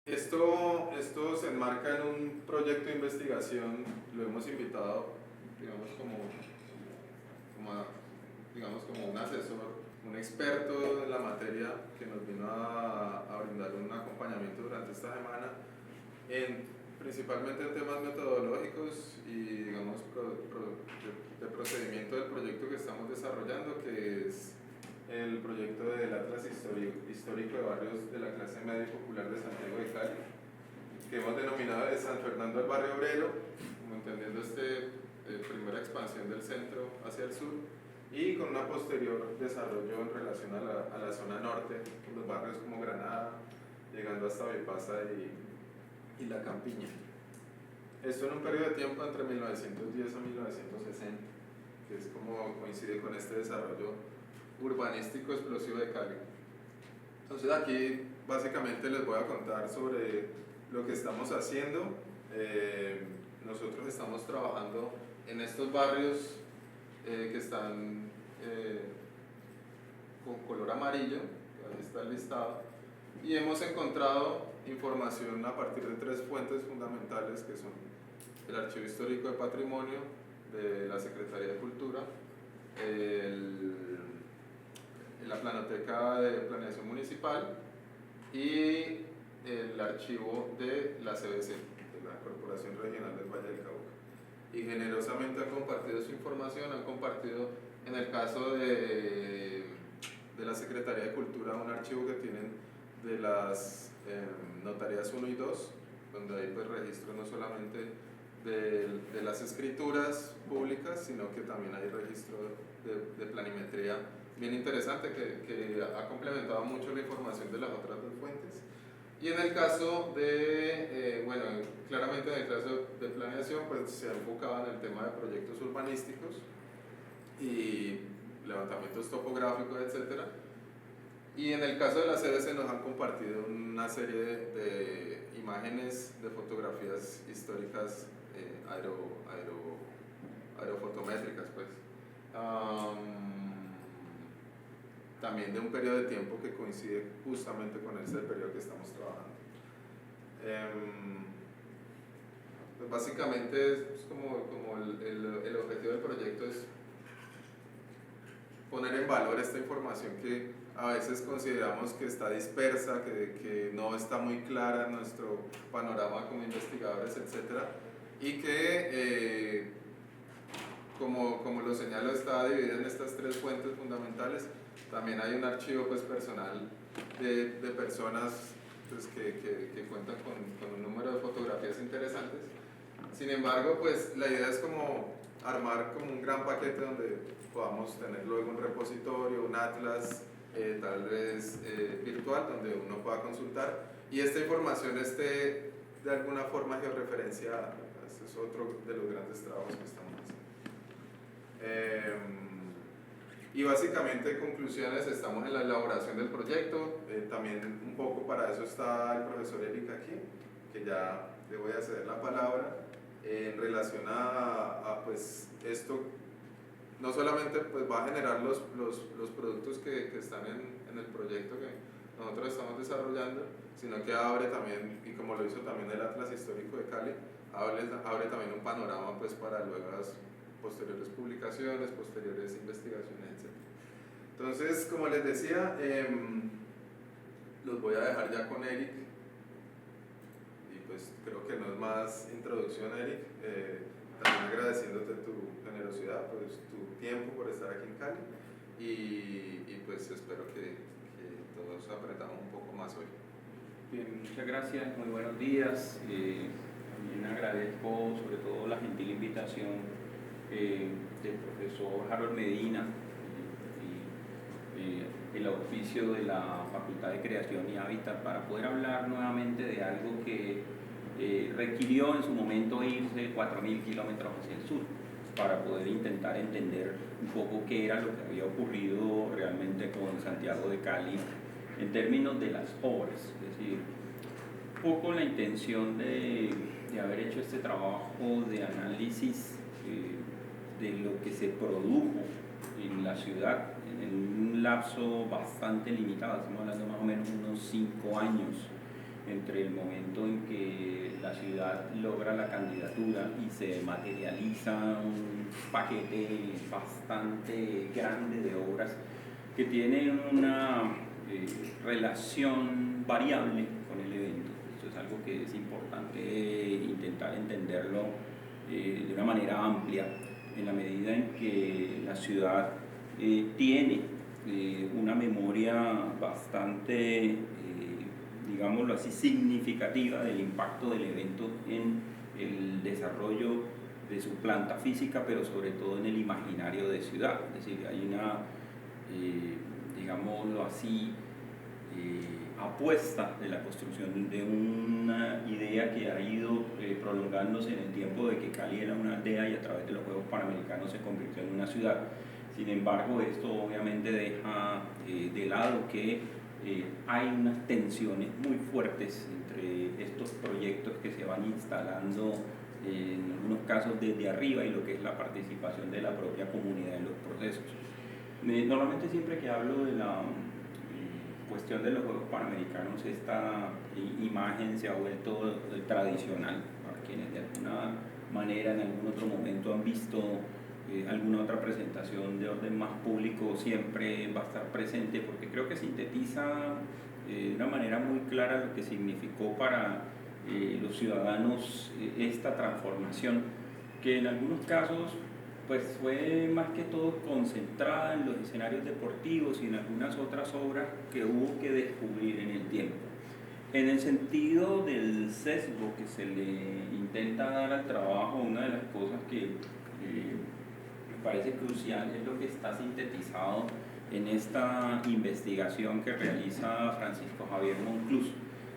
Esto se enmarca en un proyecto de investigación. Lo hemos invitado, digamos, digamos, como un asesor, un experto en la materia que nos vino a brindar un acompañamiento durante esta semana, principalmente en temas metodológicos y, digamos, de procedimiento del proyecto que estamos desarrollando, que es el proyecto del Atlas Histórico de Barrios de la Clase Media y Popular de Santiago de Cali, que hemos denominado de San Fernando al Barrio Obrero, como entendiendo primera expansión del centro hacia el sur, y con una posterior desarrollo en relación a la zona norte, con los barrios como Granada, llegando hasta Bipasa y La Campiña. Esto en un periodo de tiempo entre 1910 a 1960, que es como coincide con este desarrollo urbanístico explosivo de Cali. Entonces aquí básicamente les voy a contar sobre lo que estamos haciendo. Nosotros estamos trabajando en estos barrios que están con color amarillo, ahí está el listado, y hemos encontrado información a partir de tres fuentes fundamentales, que son el Archivo Histórico de Patrimonio de la Secretaría de Cultura, la Planoteca de Planeación Municipal y el archivo de la CBC, de la Corporación Regional del Valle del Cauca. Y generosamente han compartido su información, han compartido, en el caso de la Secretaría de Cultura, un archivo que tienen de las notarías 1 y 2, donde hay pues registro no solamente de las escrituras públicas, sino que también hay registro de planimetría bien interesante que ha complementado mucho la información de las otras dos fuentes. Y en el caso claramente en el caso de planeación, pues se ha enfocado en el tema de proyectos urbanísticos y levantamientos topográficos, etcétera. Y en el caso de la CBC nos han compartido una serie de imágenes, de fotografías históricas aerofotométricas, pues. También de un periodo de tiempo que coincide justamente con este periodo que estamos trabajando. Pues básicamente es como el objetivo del proyecto es poner en valor esta información que a veces consideramos que está dispersa, que no está muy clara en nuestro panorama como investigadores, etc. Y que, como lo señalo, está dividida en estas tres fuentes fundamentales. También hay un archivo pues, personal de personas pues, que cuentan con un número de fotografías interesantes. Sin embargo, pues la idea es como armar como un gran paquete donde podamos tener luego un repositorio, un atlas, tal vez virtual, donde uno pueda consultar y esta información esté de alguna forma georreferenciada. Este es otro de los grandes trabajos que estamos haciendo. Y básicamente, conclusiones, estamos en la elaboración del proyecto, también un poco para eso está el profesor Eric aquí, que ya le voy a ceder la palabra, en relación pues esto, no solamente pues, va a generar los productos que están en el proyecto que nosotros estamos desarrollando, sino que abre también, y como lo hizo también el Atlas Histórico de Cali, abre también un panorama pues, para luego las posteriores publicaciones, posteriores investigaciones, etc. Entonces, como les decía, los voy a dejar ya con Eric, y pues creo que no es más introducción, Eric, también agradeciéndote tu generosidad, pues tu tiempo por estar aquí en Cali, y pues espero que todos aprendamos un poco más hoy. Bien, muchas gracias, muy buenos días. También agradezco sobre todo la gentil invitación del profesor Harold Medina y el auspicio de la Facultad de Creación y Hábitat para poder hablar nuevamente de algo que requirió en su momento irse 4.000 kilómetros hacia el sur para poder intentar entender un poco qué era lo que había ocurrido realmente con Santiago de Cali en términos de las obras. Es decir, un poco la intención de haber hecho este trabajo de análisis de lo que se produjo en la ciudad en un lapso bastante limitado, estamos hablando más o menos unos 5 años, entre el momento en que la ciudad logra la candidatura y se materializa un paquete bastante grande de obras que tienen una relación variable con el evento. Esto es algo que es importante intentar entenderlo de una manera amplia, en la medida en que la ciudad tiene una memoria bastante, digámoslo así, significativa del impacto del evento en el desarrollo de su planta física, pero sobre todo en el imaginario de ciudad. Es decir, hay una, digámoslo así, apuesta de la construcción de una idea que ha ido prolongándose en el tiempo, de que Cali era una aldea y a través de los Juegos Panamericanos se convirtió en una ciudad. Sin embargo, esto obviamente deja de lado que hay unas tensiones muy fuertes entre estos proyectos que se van instalando en algunos casos desde arriba y lo que es la participación de la propia comunidad en los procesos. Normalmente siempre que hablo de la cuestión de los Juegos Panamericanos, esta imagen se ha vuelto tradicional para quienes de alguna manera en algún otro momento han visto alguna otra presentación de orden más público, siempre va a estar presente, porque creo que sintetiza de una manera muy clara lo que significó para los ciudadanos esta transformación, que en algunos casos pues fue más que todo concentrada en los escenarios deportivos y en algunas otras obras que hubo que descubrir en el tiempo. En el sentido del sesgo que se le intenta dar al trabajo, una de las cosas que me parece crucial es lo que está sintetizado en esta investigación que realiza Francisco Javier Monclús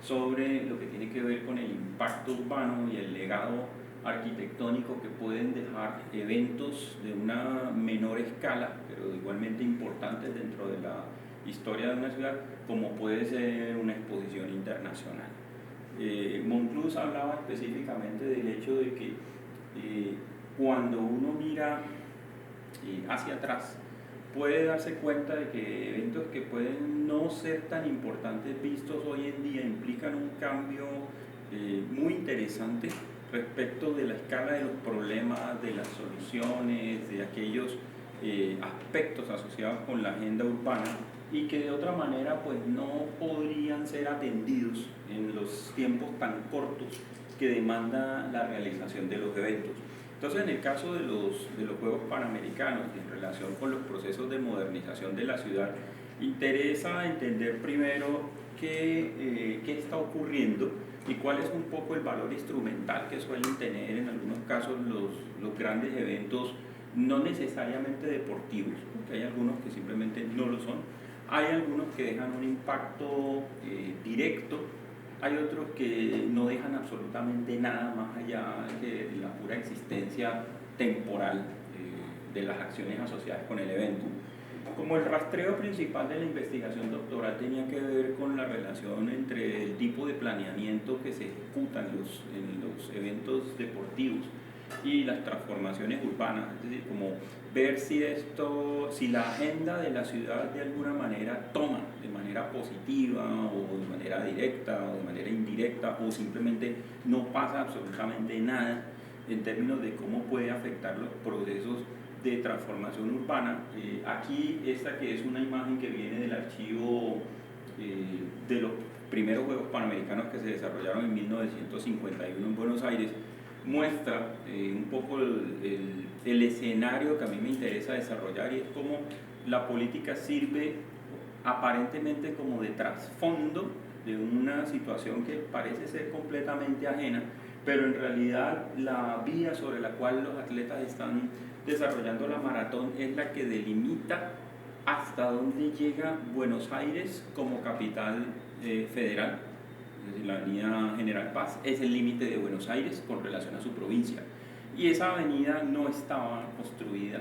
sobre lo que tiene que ver con el impacto urbano y el legado arquitectónico que pueden dejar eventos de una menor escala, pero igualmente importantes dentro de la historia de una ciudad, como puede ser una exposición internacional. Monclús hablaba específicamente del hecho de que cuando uno mira hacia atrás, puede darse cuenta de que eventos que pueden no ser tan importantes vistos hoy en día implican un cambio muy interesante respecto de la escala de los problemas, de las soluciones, de aquellos aspectos asociados con la agenda urbana y que de otra manera pues no podrían ser atendidos en los tiempos tan cortos que demanda la realización de los eventos. Entonces, en el caso de los Juegos Panamericanos, en relación con los procesos de modernización de la ciudad, interesa entender primero qué está ocurriendo y cuál es un poco el valor instrumental que suelen tener en algunos casos los grandes eventos, no necesariamente deportivos, porque hay algunos que simplemente no lo son, hay algunos que dejan un impacto directo, hay otros que no dejan absolutamente nada más allá de la pura existencia temporal de las acciones asociadas con el evento. Como el rastreo principal de la investigación doctoral tenía que ver con la relación entre el tipo de planeamiento que se ejecuta en los eventos deportivos y las transformaciones urbanas, es decir, como ver si la agenda de la ciudad de alguna manera toma de manera positiva o de manera directa o de manera indirecta o simplemente no pasa absolutamente nada en términos de cómo puede afectar los procesos de transformación urbana. Aquí esta que es una imagen que viene del archivo de los primeros Juegos Panamericanos que se desarrollaron en 1951 en Buenos Aires, muestra un poco el escenario que a mí me interesa desarrollar, y es cómo la política sirve aparentemente como de trasfondo de una situación que parece ser completamente ajena, pero en realidad la vía sobre la cual los atletas están desarrollando la maratón es la que delimita hasta dónde llega Buenos Aires como capital federal. Es decir, la avenida General Paz es el límite de Buenos Aires con relación a su provincia, y esa avenida no estaba construida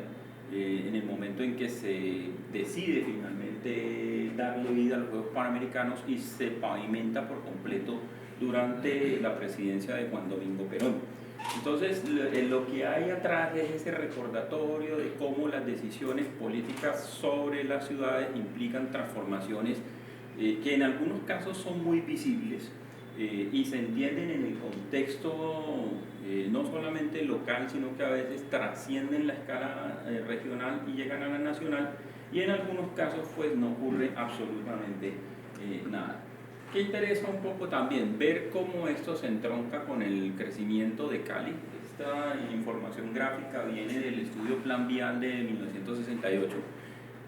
en el momento en que se decide finalmente darle vida a los Juegos Panamericanos y se pavimenta por completo durante la presidencia de Juan Domingo Perón. Entonces, lo que hay atrás es ese recordatorio de cómo las decisiones políticas sobre las ciudades implican transformaciones que en algunos casos son muy visibles, y se entienden en el contexto no solamente local, sino que a veces trascienden la escala regional y llegan a la nacional, y en algunos casos pues no ocurre absolutamente nada. ¿Qué interesa un poco también? Ver cómo esto se entronca con el crecimiento de Cali. Esta información gráfica viene del estudio Plan Vial de 1968,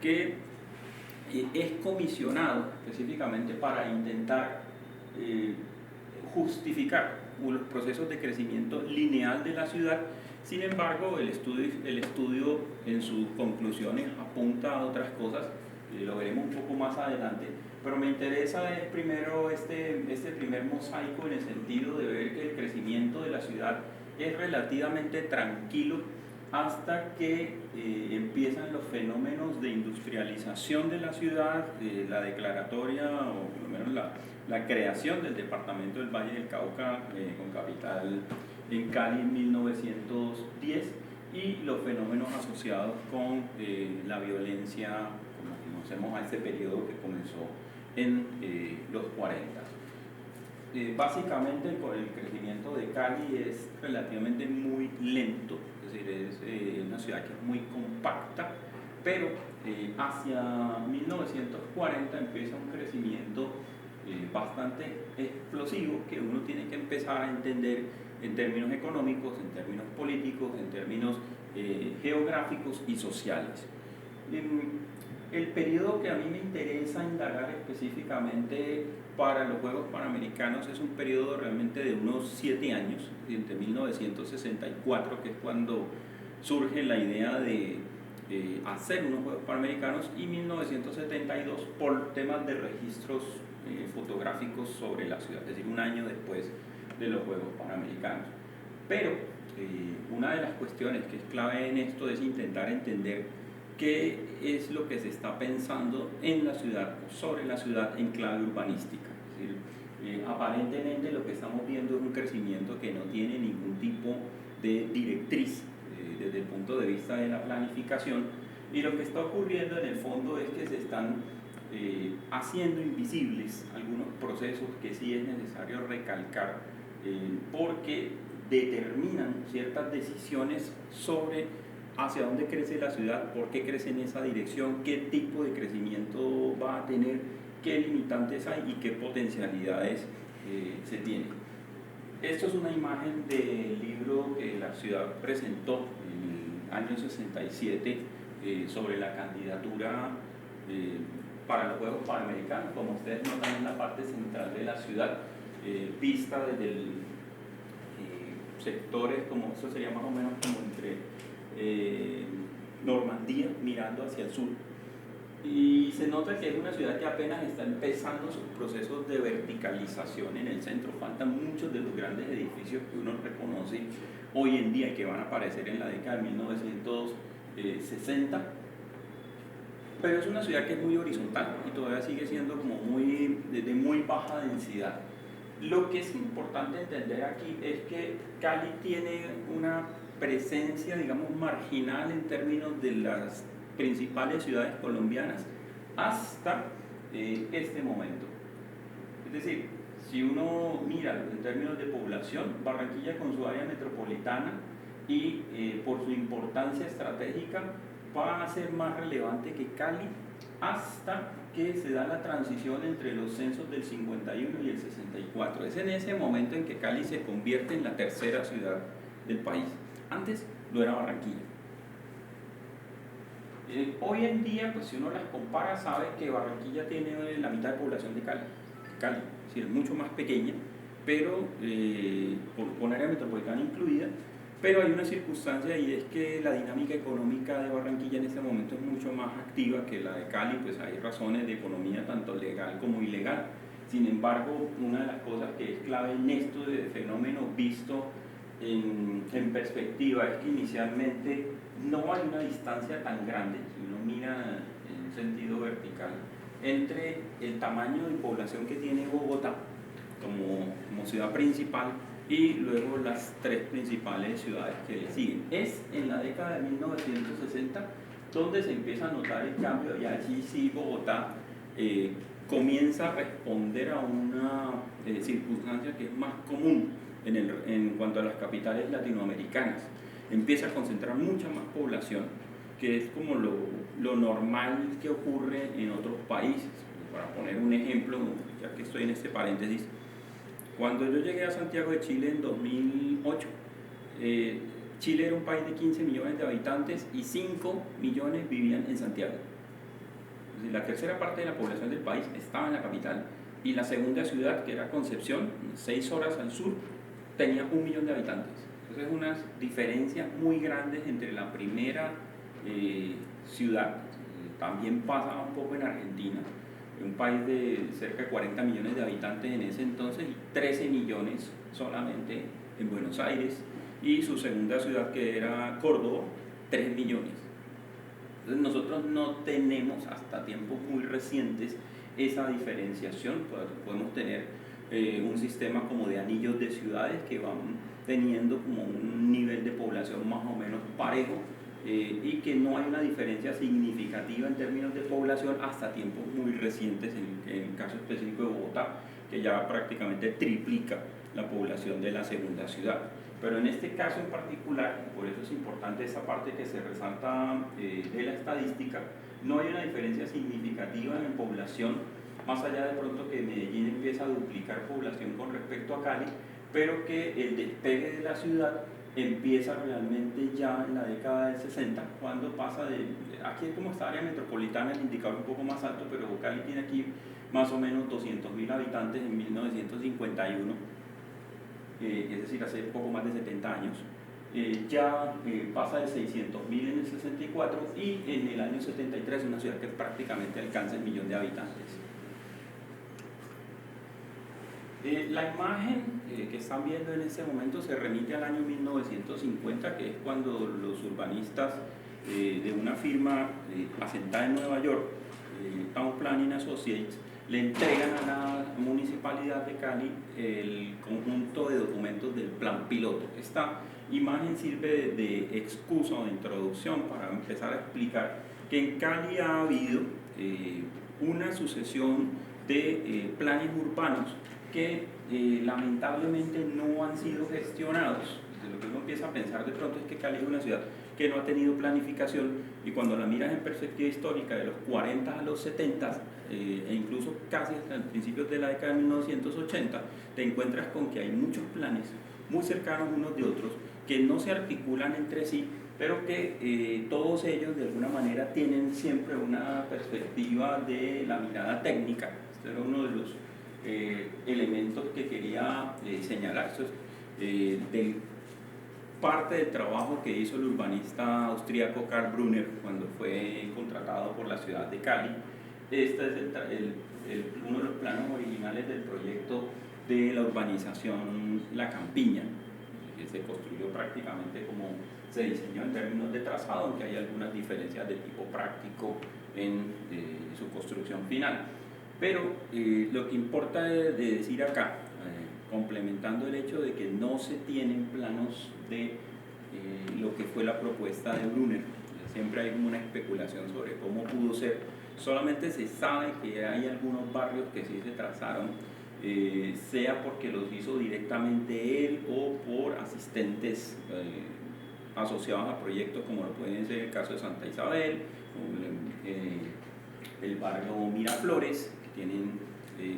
que es comisionado específicamente para intentar justificar los procesos de crecimiento lineal de la ciudad. Sin embargo, el estudio en sus conclusiones apunta a otras cosas, lo veremos un poco más adelante, pero me interesa primero este primer mosaico, en el sentido de ver que el crecimiento de la ciudad es relativamente tranquilo hasta que empiezan los fenómenos de industrialización de la ciudad, la declaratoria, o por lo menos la creación del departamento del Valle del Cauca con capital en Cali en 1910, y los fenómenos asociados con la violencia, como conocemos a este periodo que comenzó en los 40. Básicamente el crecimiento de Cali es relativamente muy lento, es decir, es una ciudad que es muy compacta, pero hacia 1940 empieza un crecimiento bastante explosivo, que uno tiene que empezar a entender en términos económicos, en términos políticos, en términos geográficos y sociales. El periodo que a mí me interesa indagar específicamente para los Juegos Panamericanos es un periodo realmente de unos 7 años, entre 1964, que es cuando surge la idea de hacer unos Juegos Panamericanos, y 1972 por temas de registros fotográficos sobre la ciudad, es decir, un año después de los Juegos Panamericanos. Pero una de las cuestiones que es clave en esto es intentar entender qué es lo que se está pensando en la ciudad, sobre la ciudad en clave urbanística. Es decir, aparentemente lo que estamos viendo es un crecimiento que no tiene ningún tipo de directriz desde el punto de vista de la planificación, y lo que está ocurriendo en el fondo es que se están haciendo invisibles algunos procesos que sí es necesario recalcar, porque determinan ciertas decisiones sobre hacia dónde crece la ciudad, por qué crece en esa dirección, qué tipo de crecimiento va a tener, qué limitantes hay y qué potencialidades se tienen. Esto es una imagen del libro que la ciudad presentó en el año 67 sobre la candidatura para los Juegos Panamericanos. Como ustedes notan, en la parte central de la ciudad, vista desde sectores, como eso sería más o menos como entre Normandía, mirando hacia el sur, y se nota que es una ciudad que apenas está empezando sus procesos de verticalización en el centro. Faltan muchos de los grandes edificios que uno reconoce hoy en día y que van a aparecer en la década de 1960, pero es una ciudad que es muy horizontal y todavía sigue siendo como de muy baja densidad. Lo que es importante entender aquí es que Cali tiene una presencia, digamos, marginal en términos de las principales ciudades colombianas hasta este momento. Es decir, si uno mira en términos de población, Barranquilla, con su área metropolitana y por su importancia estratégica, va a ser más relevante que Cali hasta que se da la transición entre los censos del 51 y el 64. Es en ese momento en que Cali se convierte en la tercera ciudad del país. Antes lo era Barranquilla. Hoy en día, pues si uno las compara, sabe que Barranquilla tiene la mitad de población de Cali, es decir, mucho más pequeña, pero con área metropolitana incluida. Pero hay una circunstancia, y es que la dinámica económica de Barranquilla en este momento es mucho más activa que la de Cali. Pues hay razones de economía tanto legal como ilegal. Sin embargo, una de las cosas que es clave en esto de fenómeno visto en perspectiva es que inicialmente no hay una distancia tan grande, si uno mira en un sentido vertical, entre el tamaño de población que tiene Bogotá como ciudad principal y luego las 3 principales ciudades que le siguen. Es en la década de 1960 donde se empieza a notar el cambio, y allí sí Bogotá comienza a responder a una circunstancia que es más común en cuanto a las capitales latinoamericanas. Empieza a concentrar mucha más población, que es como lo normal que ocurre en otros países. Para poner un ejemplo, ya que estoy en este paréntesis, cuando yo llegué a Santiago de Chile en 2008, Chile era un país de 15 millones de habitantes y 5 millones vivían en Santiago. Es decir, la tercera parte de la población del país estaba en la capital y la segunda ciudad, que era Concepción, 6 horas al sur, tenía 1 millón de habitantes. Entonces, unas diferencias muy grandes entre la primera ciudad. También pasa un poco en Argentina, un país de cerca de 40 millones de habitantes en ese entonces y 13 millones solamente en Buenos Aires, y su segunda ciudad, que era Córdoba, 3 millones. Entonces nosotros no tenemos hasta tiempos muy recientes esa diferenciación. Podemos tener un sistema como de anillos de ciudades que van teniendo como un nivel de población más o menos parejo, y que no hay una diferencia significativa en términos de población hasta tiempos muy recientes, en el caso específico de Bogotá, que ya prácticamente triplica la población de la segunda ciudad. Pero en este caso en particular, por eso es importante esa parte que se resalta de la estadística, no hay una diferencia significativa en población, más allá de pronto que Medellín empieza a duplicar población con respecto a Cali, pero que el despegue de la ciudad empieza realmente ya en la década del 60, cuando pasa aquí es como esta área metropolitana, el indicador un poco más alto, pero Cali tiene aquí más o menos 200.000 habitantes en 1951, es decir, hace poco más de 70 años. Ya pasa de 600.000 en el 64 y en el año 73 una ciudad que prácticamente alcanza el 1.000.000 de habitantes. La imagen que están viendo en este momento se remite al año 1950, que es cuando los urbanistas de una firma asentada en Nueva York, Town Planning Associates, le entregan a la municipalidad de Cali el conjunto de documentos del plan piloto. Esta imagen sirve de excusa o de introducción para empezar a explicar que en Cali ha habido una sucesión de planes urbanos que lamentablemente no han sido gestionados. Lo que uno empieza a pensar de pronto es que Cali es una ciudad que no ha tenido planificación, y cuando la miras en perspectiva histórica de los 40 a los 70 e incluso casi hasta el principios de la década de 1980, te encuentras con que hay muchos planes muy cercanos unos de otros que no se articulan entre sí, pero que todos ellos de alguna manera tienen siempre una perspectiva de la mirada técnica. Este era uno de los elementos que quería señalar. Esto es parte del trabajo que hizo el urbanista austríaco Karl Brunner cuando fue contratado por la ciudad de Cali. Este es uno de los planos originales del proyecto de la urbanización La Campiña, que se construyó prácticamente como se diseñó en términos de trazado, aunque hay algunas diferencias de tipo práctico en su construcción final. Pero lo que importa de decir acá, complementando el hecho de que no se tienen planos de lo que fue la propuesta de Brunner, siempre hay una especulación sobre cómo pudo ser. Solamente se sabe que hay algunos barrios que sí se trazaron, sea porque los hizo directamente él o por asistentes asociados a proyectos, como lo pueden ser el caso de Santa Isabel, el barrio Miraflores, que tienen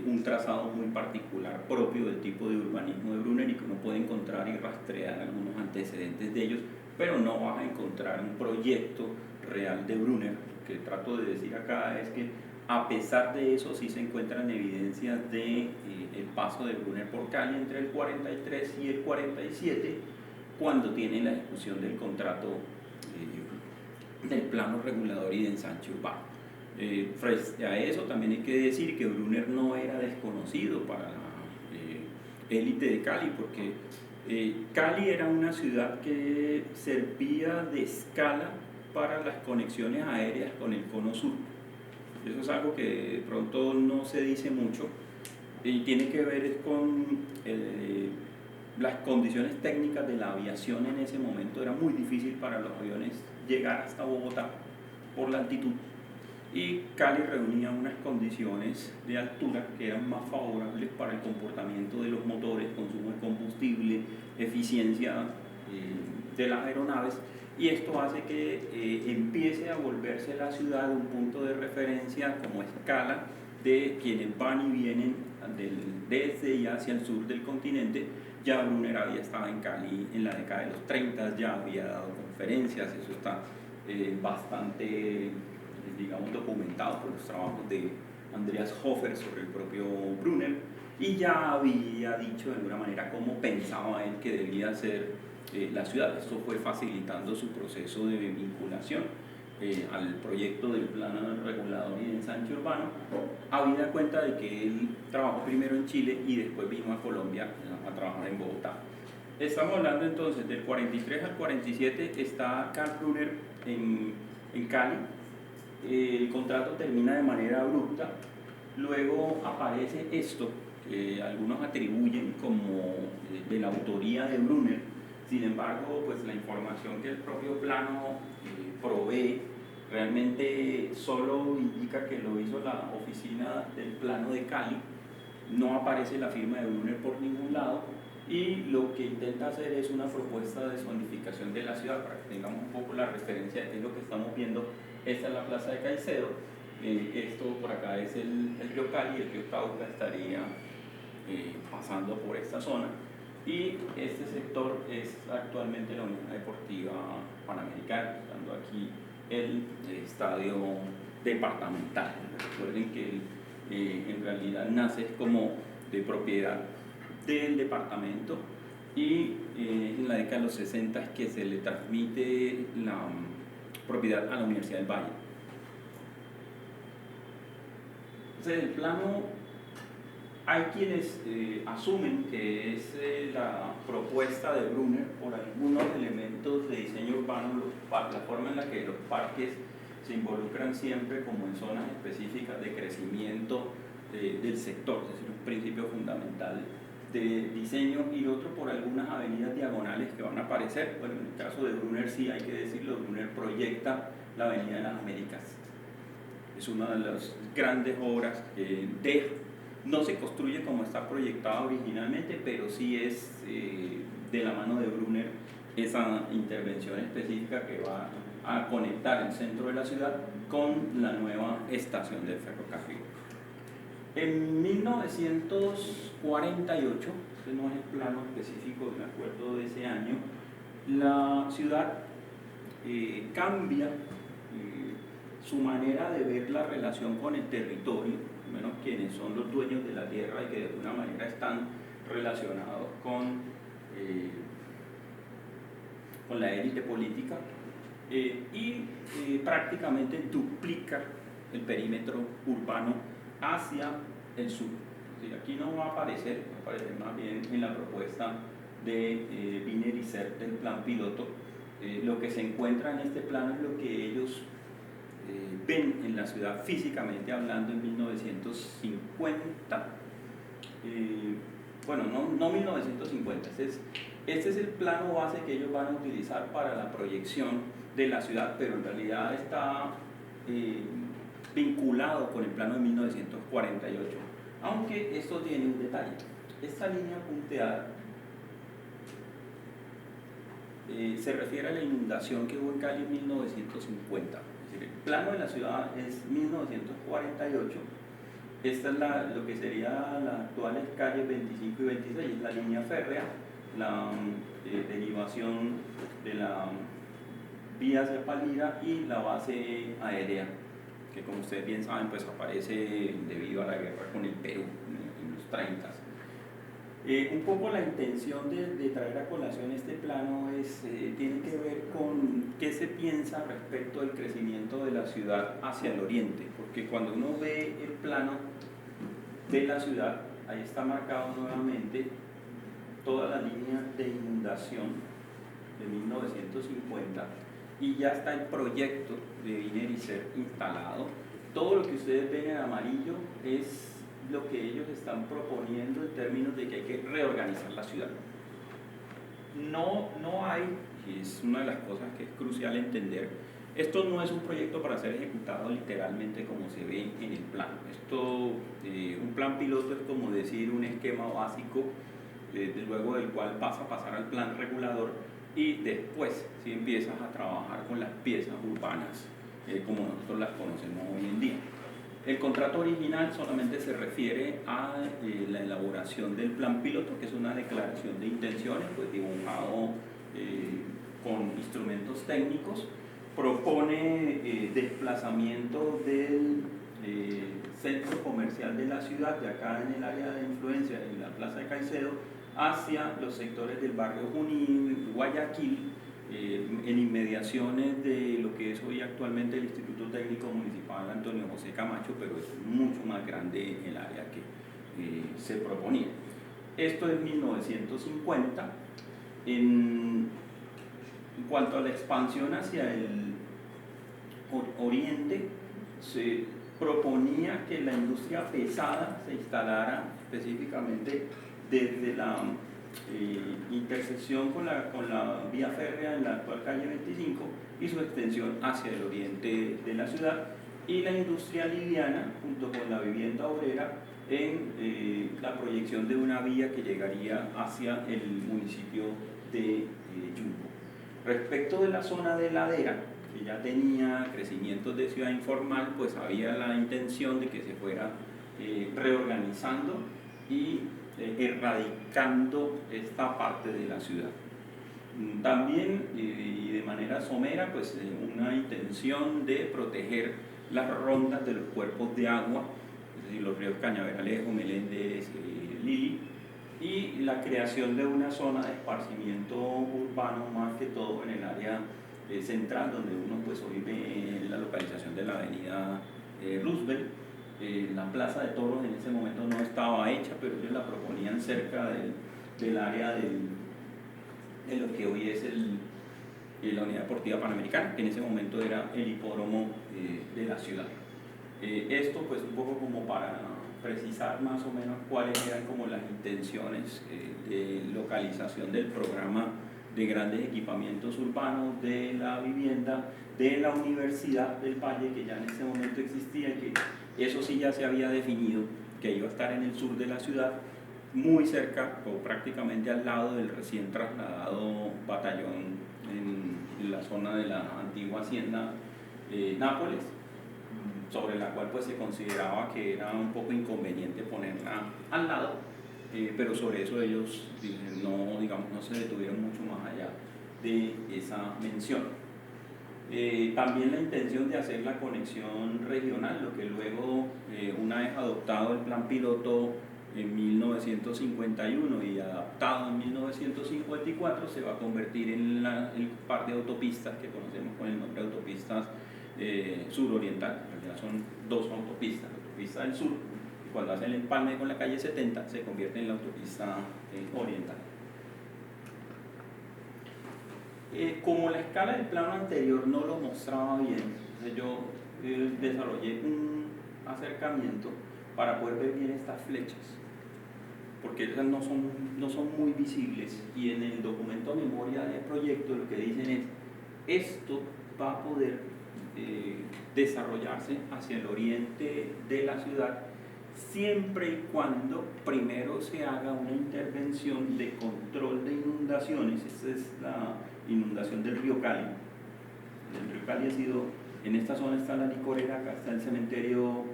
un trazado muy particular propio del tipo de urbanismo de Brunner y que uno puede encontrar y rastrear algunos antecedentes de ellos, pero no vas a encontrar un proyecto real de Brunner. Lo que trato de decir acá es que a pesar de eso sí se encuentran evidencias de el paso de Brunner por Cali entre el 43 y el 47, cuando tiene la ejecución del contrato del plano regulador y de ensanche urbano. Frente a eso también hay que decir que Brunner no era desconocido para la élite de Cali, porque Cali era una ciudad que servía de escala para las conexiones aéreas con el cono sur. Eso es algo que de pronto no se dice mucho y tiene que ver con las condiciones técnicas de la aviación en ese momento. Era muy difícil para los aviones llegar hasta Bogotá por la altitud, y Cali reunía unas condiciones de altura que eran más favorables para el comportamiento de los motores, consumo de combustible, eficiencia de las aeronaves, y esto hace que empiece a volverse la ciudad un punto de referencia como escala de quienes van y vienen desde y hacia el sur del continente. Ya Brunner había estado en Cali en la década de los 30, ya había dado conferencias, eso está bastante, digamos, documentado por los trabajos de Andreas Hofer sobre el propio Brunner, y ya había dicho de alguna manera cómo pensaba él que debía ser la ciudad. Esto fue facilitando su proceso de vinculación al proyecto del Plan Regulador y de Ensanche Urbano, habida cuenta de que él trabajó primero en Chile y después vino a Colombia a trabajar en Bogotá. Estamos hablando entonces del 43 al 47, está Karl Brunner en Cali. El contrato termina de manera abrupta, luego aparece esto que algunos atribuyen como de la autoría de Brunner. Sin embargo, pues la información que el propio plano provee realmente solo indica que lo hizo la oficina del plano de Cali, no aparece la firma de Brunner por ningún lado, y lo que intenta hacer es una propuesta de zonificación de la ciudad para que tengamos un poco la referencia de lo que estamos viendo. Esta es la plaza de Caicedo, esto por acá es el río Cali, y el río Cauca estaría pasando por esta zona, y este sector es actualmente la Unión Deportiva Panamericana, estando aquí el estadio departamental. Recuerden que en realidad nace como de propiedad del departamento, y en la década de los 60 es que se le transmite la propiedad a la Universidad del Valle. Entonces, el plano, hay quienes asumen que es la propuesta de Brunner por algunos elementos de diseño urbano, la forma en la que los parques se involucran siempre como en zonas específicas de crecimiento del sector, es decir, un principio fundamental de diseño, y otro por algunas avenidas diagonales que van a aparecer. Bueno, en el caso de Brunner sí hay que decirlo, Brunner proyecta la Avenida de las Américas. Es una de las grandes obras que no se construye como está proyectada originalmente, pero sí es de la mano de Brunner esa intervención específica que va a conectar el centro de la ciudad con la nueva estación del ferrocarril. En 1948, este no es el plano específico del acuerdo de ese año, la ciudad cambia su manera de ver la relación con el territorio, al menos quienes son los dueños de la tierra y que de alguna manera están relacionados con la élite política, y prácticamente duplica el perímetro urbano hacia el sur. Es decir, aquí no va a aparecer, más bien en la propuesta de Wiener y Cerf del plan piloto. Lo que se encuentra en este plano es lo que ellos ven en la ciudad físicamente hablando en 1950. Bueno, no 1950, este es el plano base que ellos van a utilizar para la proyección de la ciudad, pero en realidad está vinculado con el plano de 1948, aunque esto tiene un detalle. Esta línea punteada se refiere a la inundación que hubo en Cali en 1950. Es decir, el plano de la ciudad es 1948. Esta es lo que sería las actuales calles 25 y 26, es la línea férrea, la derivación de la vía hacia Palmira y la base aérea, que como ustedes bien saben, pues aparece debido a la guerra con el Perú en los 30. Un poco la intención de traer a colación este plano tiene que ver con qué se piensa respecto al crecimiento de la ciudad hacia el oriente, porque cuando uno ve el plano de la ciudad, ahí está marcado nuevamente toda la línea de inundación de 1950, y ya está el proyecto de Wiener y Cerf instalado. Todo lo que ustedes ven en amarillo es lo que ellos están proponiendo en términos de que hay que reorganizar la ciudad. No hay, y es una de las cosas que es crucial entender, Esto no es un proyecto para ser ejecutado literalmente como se ve en el plan. Un plan piloto es como decir un esquema básico, luego del cual vas a pasar al plan regulador y después si empiezas a trabajar con las piezas urbanas como nosotros las conocemos hoy en día. El contrato original solamente se refiere a la elaboración del plan piloto, que es una declaración de intenciones, pues dibujado con instrumentos técnicos. Propone desplazamiento del centro comercial de la ciudad, de acá en el área de influencia, en la Plaza de Caicedo, hacia los sectores del barrio Junín, Guayaquil, en inmediaciones de lo que es hoy actualmente el Instituto Técnico Municipal Antonio José Camacho, pero es mucho más grande el área que se proponía. Esto es 1950. En cuanto a la expansión hacia el oriente, se proponía que la industria pesada se instalara específicamente desde la intersección con la vía férrea en la actual calle 25 y su extensión hacia el oriente de la ciudad, y la industria liviana junto con la vivienda obrera en la proyección de una vía que llegaría hacia el municipio de Yumbo. Respecto de la zona de ladera, que ya tenía crecimientos de ciudad informal, pues había la intención de que se fuera reorganizando y erradicando esta parte de la ciudad. También, y de manera somera, pues una intención de proteger las rondas de los cuerpos de agua, es decir, los ríos Cañaveralejo, Meléndez, Lili, y la creación de una zona de esparcimiento urbano, más que todo en el área central, donde uno pues hoy ve la localización de la avenida Roosevelt. La plaza de toros en ese momento no estaba hecha, pero ellos la proponían cerca del área de lo que hoy es la Unidad Deportiva Panamericana, que en ese momento era el hipódromo de la ciudad. Esto pues un poco como para precisar más o menos cuáles eran como las intenciones de localización del programa de grandes equipamientos urbanos, de la vivienda, de la Universidad del Valle, que ya en ese momento existía, y que eso sí ya se había definido, que iba a estar en el sur de la ciudad, muy cerca o prácticamente al lado del recién trasladado batallón en la zona de la antigua hacienda Nápoles, sobre la cual pues se consideraba que era un poco inconveniente ponerla al lado, pero sobre eso ellos no se detuvieron mucho más allá de esa mención. También la intención de hacer la conexión regional, lo que luego, una vez adoptado el plan piloto en 1951 y adaptado en 1954, se va a convertir en el par de autopistas que conocemos con el nombre de autopistas suroriental. En realidad son dos autopistas, la autopista del sur, y cuando hacen el empalme con la calle 70 se convierte en la autopista oriental. Como la escala del plano anterior no lo mostraba bien, entonces yo desarrollé un acercamiento para poder ver bien estas flechas, porque esas no son muy visibles, y en el documento memoria de proyecto lo que dicen es: esto va a poder desarrollarse hacia el oriente de la ciudad siempre y cuando primero se haga una intervención de control de inundaciones. Esta es la inundación del río Cali. El río Cali ha sido, en esta zona está la licorera, acá está el cementerio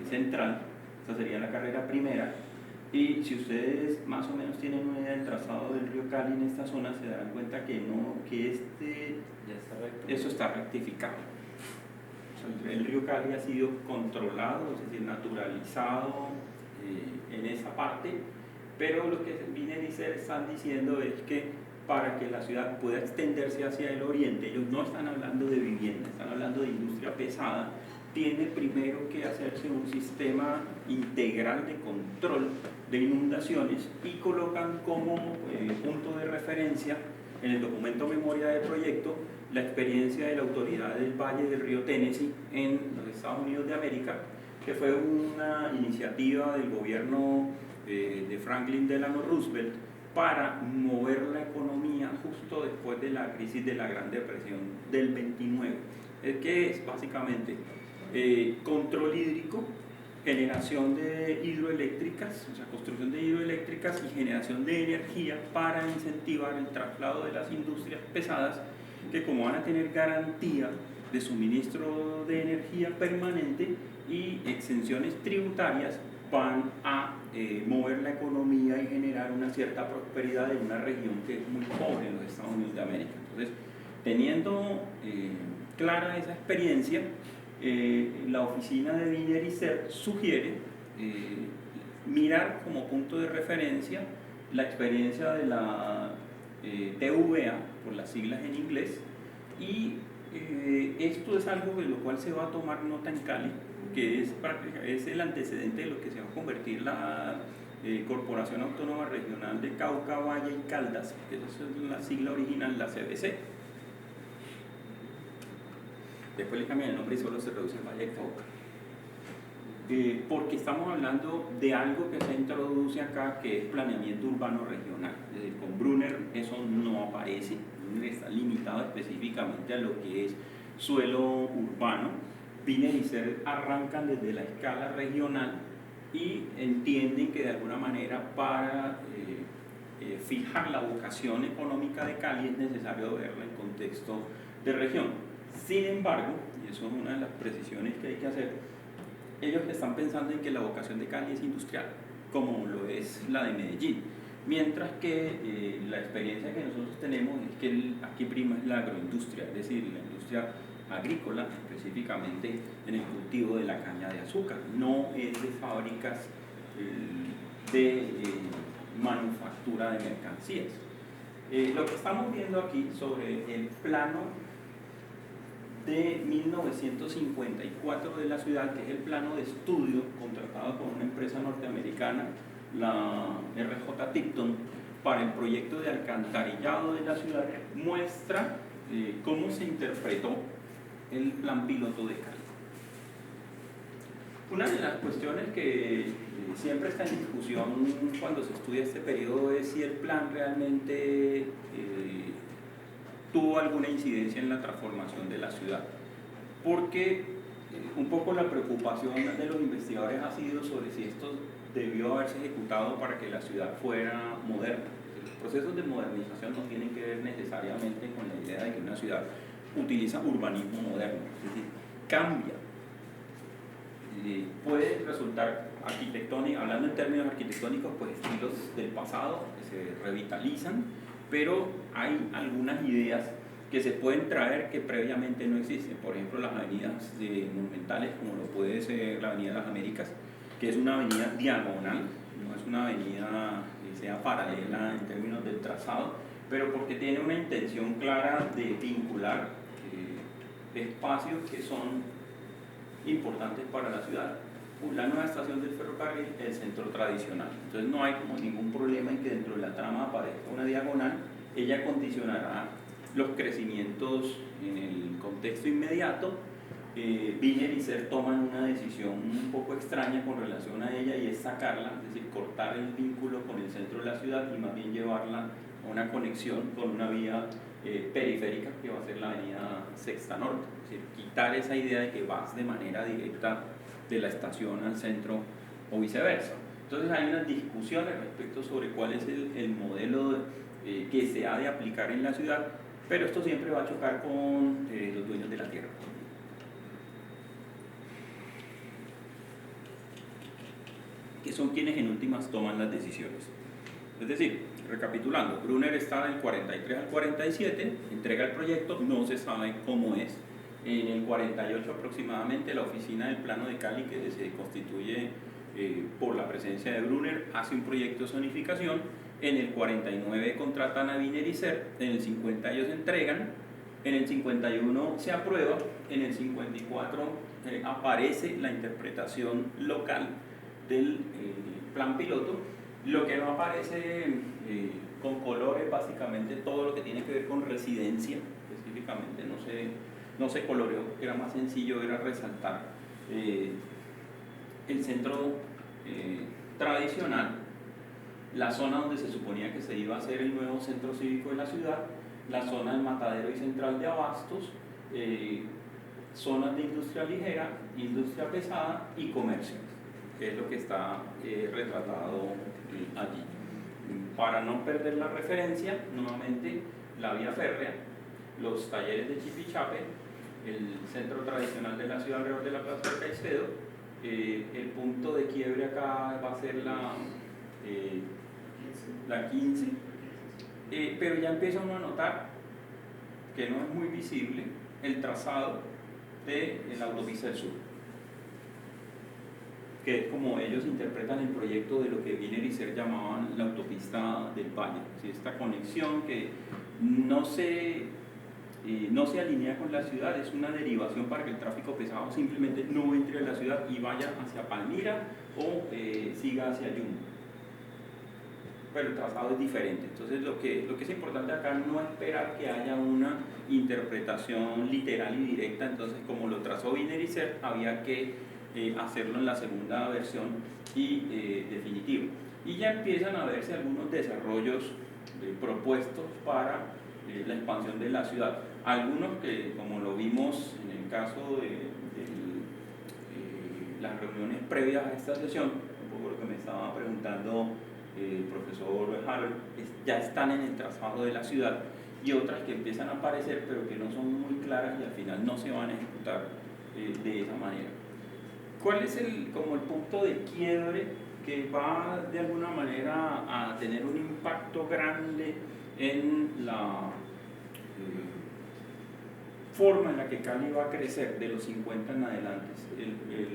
central, esta sería la carrera primera, y si ustedes más o menos tienen una idea del trazado del río Cali en esta zona, se darán cuenta que eso está rectificado. El río Cali ha sido controlado, es decir, naturalizado en esa parte, pero lo que Biner y Ser están diciendo es que para que la ciudad pueda extenderse hacia el oriente, ellos no están hablando de vivienda, están hablando de industria pesada, tiene primero que hacerse un sistema integral de control de inundaciones, y colocan como punto de referencia en el documento memoria del proyecto la experiencia de la Autoridad del Valle del Río Tennessee en los Estados Unidos de América, que fue una iniciativa del gobierno de Franklin Delano Roosevelt para mover la economía justo después de la crisis de la Gran Depresión del 29. ¿Qué es? Básicamente control hídrico, generación de hidroeléctricas, o sea, construcción de hidroeléctricas y generación de energía para incentivar el traslado de las industrias pesadas que, como van a tener garantía de suministro de energía permanente y exenciones tributarias, van a mover la economía y generar una cierta prosperidad en una región que es muy pobre en los Estados Unidos de América. Entonces, teniendo clara esa experiencia, la oficina de Wiener y Zer sugiere mirar como punto de referencia la experiencia de la TVA, por las siglas en inglés, y esto es algo de lo cual se va a tomar nota en Cali, que es el antecedente de lo que se va a convertir la Corporación Autónoma Regional de Cauca, Valle y Caldas, que esa es la sigla original, la CBC. Después le cambian el nombre y solo se reduce el Valle de Cauca. Porque estamos hablando de algo que se introduce acá, que es planeamiento urbano regional. Es decir, con Brunner eso no aparece, Brunner está limitado específicamente a lo que es suelo urbano. Wiener y Zer arrancan desde la escala regional y entienden que de alguna manera para fijar la vocación económica de Cali es necesario verla en contexto de región. Sin embargo, y eso es una de las precisiones que hay que hacer, ellos están pensando en que la vocación de Cali es industrial, como lo es la de Medellín, mientras que la experiencia que nosotros tenemos es que aquí prima es la agroindustria, es decir, la industria agrícola, específicamente en el cultivo de la caña de azúcar, no es de fábricas de manufactura de mercancías. Lo que estamos viendo aquí sobre el plano de 1954 de la ciudad, que es el plano de estudio contratado por una empresa norteamericana, la RJ Tipton, para el proyecto de alcantarillado de la ciudad, muestra cómo se interpretó el plan piloto de Cali. Una de las cuestiones que siempre está en discusión cuando se estudia este periodo es si el plan realmente tuvo alguna incidencia en la transformación de la ciudad, porque un poco la preocupación de los investigadores ha sido sobre si esto debió haberse ejecutado para que la ciudad fuera moderna. Los procesos de modernización no tienen que ver necesariamente con la idea de que una ciudad utiliza urbanismo moderno, es decir, cambia. Puede resultar arquitectónico, hablando en términos arquitectónicos, pues estilos del pasado que se revitalizan, pero hay algunas ideas que se pueden traer que previamente no existen. Por ejemplo, las avenidas monumentales, como lo puede ser la Avenida de las Américas, que es una avenida diagonal, no es una avenida que sea paralela en términos del trazado, pero porque tiene una intención clara de vincular espacios que son importantes para la ciudad. La nueva estación del ferrocarril, el centro tradicional. Entonces no hay como ningún problema en que dentro de la trama aparezca una diagonal. Ella condicionará los crecimientos en el contexto inmediato. Wiener y Zer toman una decisión un poco extraña con relación a ella, y es sacarla, es decir, cortar el vínculo con el centro de la ciudad y más bien llevarla a una conexión con una vía periférica que va a ser la avenida Sexta Norte, es decir, quitar esa idea de que vas de manera directa de la estación al centro o viceversa. Entonces hay unas discusiones respecto sobre cuál es el modelo que se ha de aplicar en la ciudad, pero esto siempre va a chocar con los dueños de la tierra, que son quienes en últimas toman las decisiones. Es decir, recapitulando, Brunner está del 43 al 47, entrega el proyecto, no se sabe cómo es. En el 48 aproximadamente, la oficina del plano de Cali, que se constituye por la presencia de Brunner, hace un proyecto de zonificación. En el 49 contratan a Wiener y Zer, en el 50 ellos entregan, en el 51 se aprueba, en el 54 aparece la interpretación local del plan piloto. Lo que no aparece con colores, básicamente todo lo que tiene que ver con residencia, específicamente no se coloreó, porque era más sencillo, era resaltar el centro tradicional, la zona donde se suponía que se iba a hacer el nuevo centro cívico de la ciudad, la zona del Matadero y Central de Abastos, zonas de industria ligera, industria pesada y comercio, que es lo que está retratado allí. Para no perder la referencia, nuevamente la vía férrea, los talleres de Chipichape, el centro tradicional de la ciudad alrededor de la Plaza de Caicedo, el punto de quiebre acá va a ser la 15, pero ya empieza uno a notar que no es muy visible el trazado de la autopista del sur, que es como ellos interpretan el proyecto de lo que Wiener y Ser llamaban la autopista del Valle. ¿Sí? Esta conexión que no se alinea con la ciudad, es una derivación para que el tráfico pesado simplemente no entre a la ciudad y vaya hacia Palmira o siga hacia Yumbo. Pero el trazado es diferente. Entonces lo que es importante acá no es esperar que haya una interpretación literal y directa. Entonces, como lo trazó Wiener y Ser, había que hacerlo en la segunda versión y definitiva. Y ya empiezan a verse algunos desarrollos propuestos para la expansión de la ciudad. Algunos que, como lo vimos en el caso de las reuniones previas a esta sesión, un poco lo que me estaba preguntando el profesor Harold, ya están en el trazado de la ciudad, y otras que empiezan a aparecer pero que no son muy claras y al final no se van a ejecutar de esa manera. ¿Cuál es como el punto de quiebre que va de alguna manera a tener un impacto grande en la forma en la que Cali va a crecer de los 50 en adelante?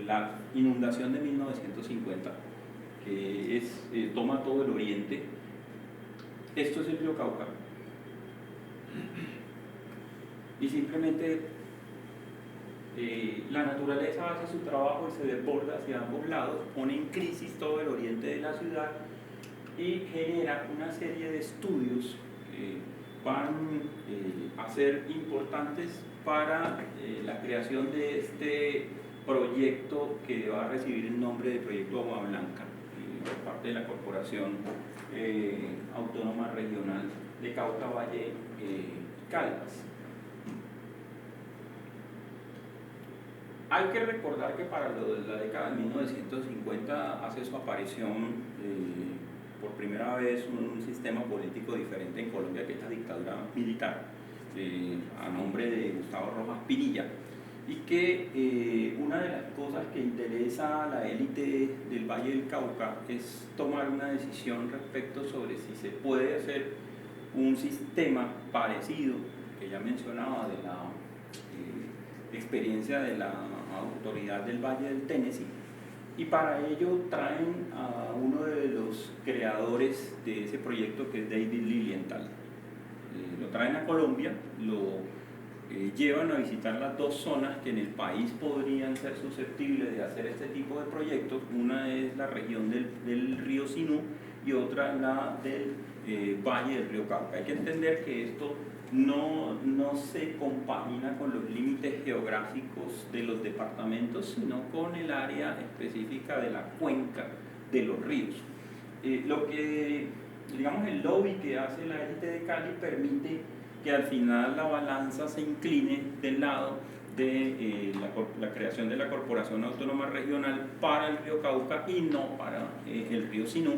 La inundación de 1950, que toma todo el oriente. Esto es el río Cauca, y simplemente la naturaleza hace su trabajo y se desborda hacia ambos lados, pone en crisis todo el oriente de la ciudad y genera una serie de estudios que van a ser importantes para la creación de este proyecto que va a recibir el nombre de Proyecto Agua Blanca por parte de la Corporación Autónoma Regional de Cauca, Valle y Caldas. Hay que recordar que para la década de 1950 hace su aparición por primera vez un sistema político diferente en Colombia, que es la dictadura militar, a nombre de Gustavo Rojas Pinilla, y que una de las cosas que interesa a la élite del Valle del Cauca es tomar una decisión respecto sobre si se puede hacer un sistema parecido, que ya mencionaba, de la experiencia de la autoridad del Valle del Tennessee, y para ello traen a uno de los creadores de ese proyecto, que es David Lilienthal. Lo traen a Colombia, lo llevan a visitar las dos zonas que en el país podrían ser susceptibles de hacer este tipo de proyectos. Una es la región del río Sinú y otra la del Valle del río Cauca. Hay que entender que esto no se compagina con los límites geográficos de los departamentos, sino con el área específica de la cuenca de los ríos. Lo que, digamos, el lobby que hace la élite de Cali permite que al final la balanza se incline del lado de la creación de la Corporación Autónoma Regional para el río Cauca y no para el río Sinú.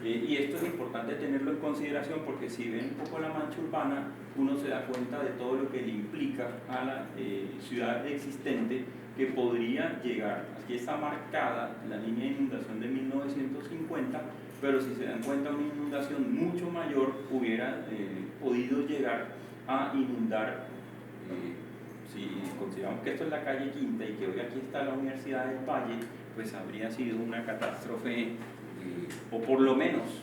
Y esto es importante tenerlo en consideración, porque si ven un poco la mancha urbana, uno se da cuenta de todo lo que le implica a la ciudad existente, que podría llegar. Aquí está marcada la línea de inundación de 1950, pero si se dan cuenta, una inundación mucho mayor hubiera podido llegar a inundar, si consideramos que esto es la calle Quinta y que hoy aquí está la Universidad del Valle, pues habría sido una catástrofe, o por lo menos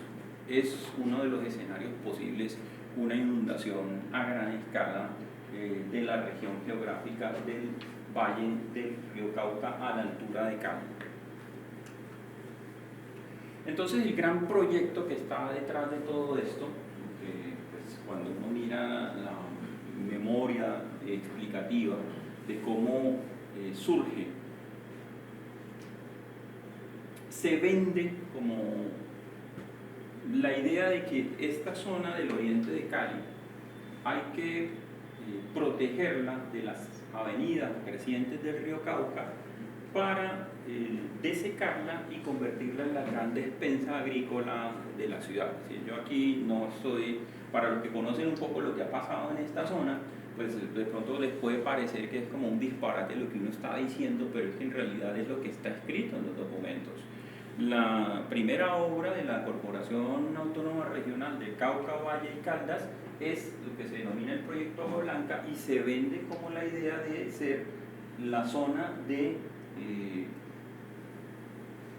es uno de los escenarios posibles, una inundación a gran escala de la región geográfica del Valle del río Cauca a la altura de Cali. Entonces, el gran proyecto que está detrás de todo esto, pues, cuando uno mira la memoria explicativa de cómo surge, se vende como la idea de que esta zona del oriente de Cali hay que protegerla de las avenidas crecientes del río Cauca para desecarla y convertirla en la gran despensa agrícola de la ciudad. Yo aquí no estoy, para los que conocen un poco lo que ha pasado en esta zona, pues de pronto les puede parecer que es como un disparate lo que uno está diciendo, pero es que en realidad es lo que está escrito en los documentos. La primera obra de la Corporación Autónoma Regional de Cauca, Valle y Caldas es lo que se denomina el Proyecto Agua Blanca y se vende como la idea de ser la zona de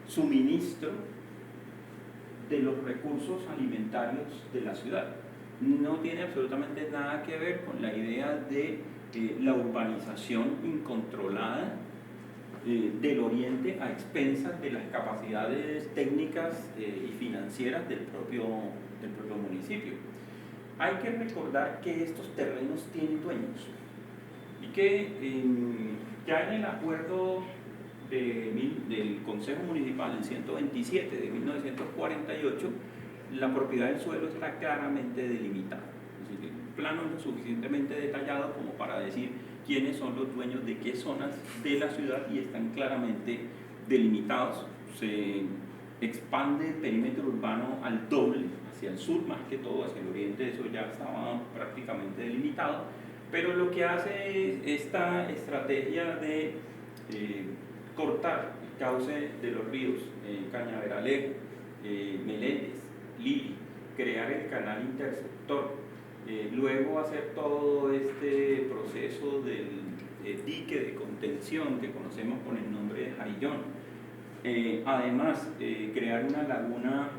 suministro de los recursos alimentarios de la ciudad. No tiene absolutamente nada que ver con la idea de la urbanización incontrolada del oriente a expensas de las capacidades técnicas y financieras del propio municipio. Hay que recordar que estos terrenos tienen dueños y que ya en el acuerdo del Consejo Municipal, el 127 de 1948, la propiedad del suelo está claramente delimitada. Es decir, el plano es lo suficientemente detallado como para decir quiénes son los dueños de qué zonas de la ciudad y están claramente delimitados. Se expande el perímetro urbano al doble, hacia el sur más que todo, hacia el oriente eso ya estaba prácticamente delimitado, pero lo que hace esta estrategia de cortar el cauce de los ríos Cañaveralejo, Meléndez, Lili, crear el canal interceptor, luego hacer todo este proceso del dique de contención que conocemos con el nombre de Jarillón, además crear una laguna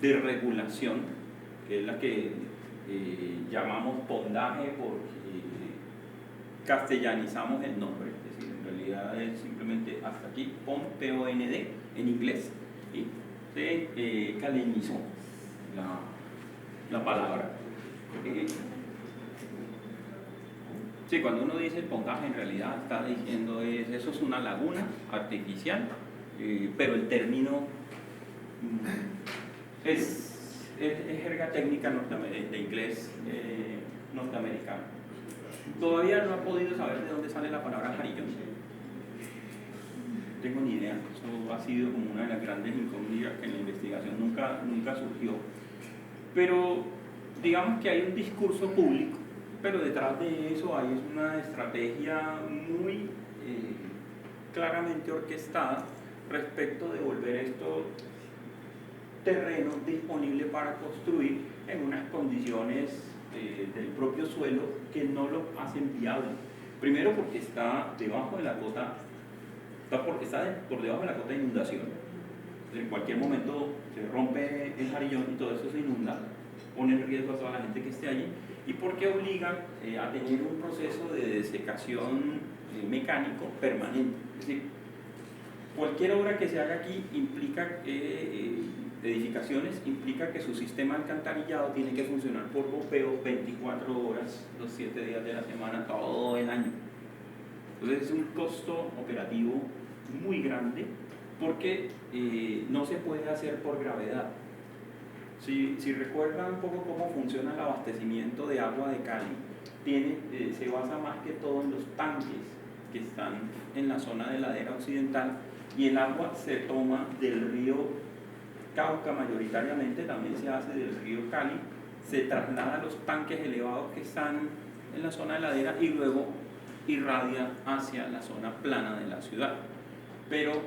de regulación, que es la que llamamos pondaje porque castellanizamos el nombre, es decir, en realidad es simplemente hasta aquí, P-O-N-D en inglés, ¿sí? Se calenizó la palabra. Sí, cuando uno dice el pondaje en realidad está diciendo eso es una laguna artificial, pero el término es jerga técnica de inglés norteamericano. Todavía no ha podido saber de dónde sale la palabra jarillón. No tengo ni idea. Eso ha sido como una de las grandes incógnitas que en la investigación nunca surgió. Pero digamos que hay un discurso público, pero detrás de eso hay una estrategia muy claramente orquestada respecto de volver estos terrenos disponibles para construir en unas condiciones del propio suelo que no lo hacen viable. Primero porque está debajo de la cota, está por debajo de la cota de inundación. En cualquier momento se rompe el jarillón y todo eso se inunda, pone en riesgo a toda la gente que esté allí, y porque obliga a tener un proceso de desecación mecánico permanente. Es decir, cualquier obra que se haga aquí implica edificaciones, implica que su sistema alcantarillado tiene que funcionar por bombeo 24 horas, los 7 días de la semana, todo el año. Entonces es un costo operativo muy grande porque no se puede hacer por gravedad. Si recuerdan un poco cómo funciona el abastecimiento de agua de Cali, se basa más que todo en los tanques que están en la zona de ladera occidental, y el agua se toma del río Cauca mayoritariamente, también se hace del río Cali, se traslada a los tanques elevados que están en la zona de ladera y luego irradia hacia la zona plana de la ciudad. Pero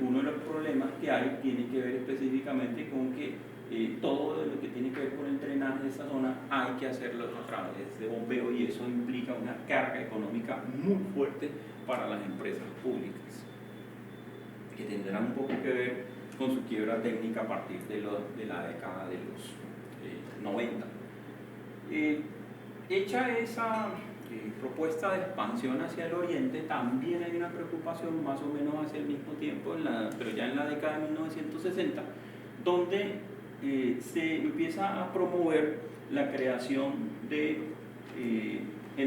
uno de los problemas que hay tiene que ver específicamente con que todo lo que tiene que ver con el drenaje de esa zona hay que hacerlo a través de bombeo, y eso implica una carga económica muy fuerte para las empresas públicas, que tendrán un poco que ver con su quiebra técnica a partir de la década de los 90. Hecha esa propuesta de expansión hacia el oriente, también hay una preocupación más o menos hacia el mismo tiempo, pero ya en la década de 1960, donde se empieza a promover la creación del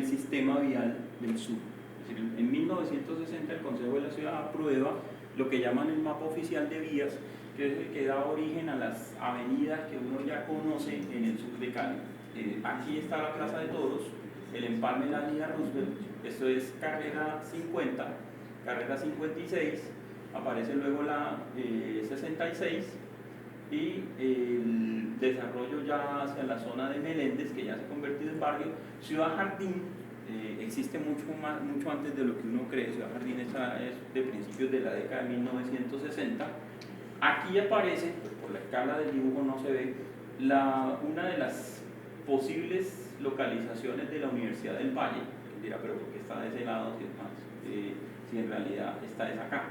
sistema vial del sur. Es decir, en 1960 el Consejo de la Ciudad aprueba lo que llaman el mapa oficial de vías, que es el que da origen a las avenidas que uno ya conoce en el sur de Cali. aquí está la Plaza de Toros, el empalme de la línea Roosevelt, esto es carrera 50, carrera 56, aparece luego la 66 y el desarrollo ya hacia la zona de Meléndez, que ya se ha convertido en barrio. Ciudad Jardín existe mucho antes de lo que uno cree. Ciudad Jardín es de principios de la década de 1960. Aquí aparece, pues por la escala del dibujo no se ve, una de las posibles localizaciones de la Universidad del Valle. Dirá, pero ¿por qué está de ese lado si en realidad está acá?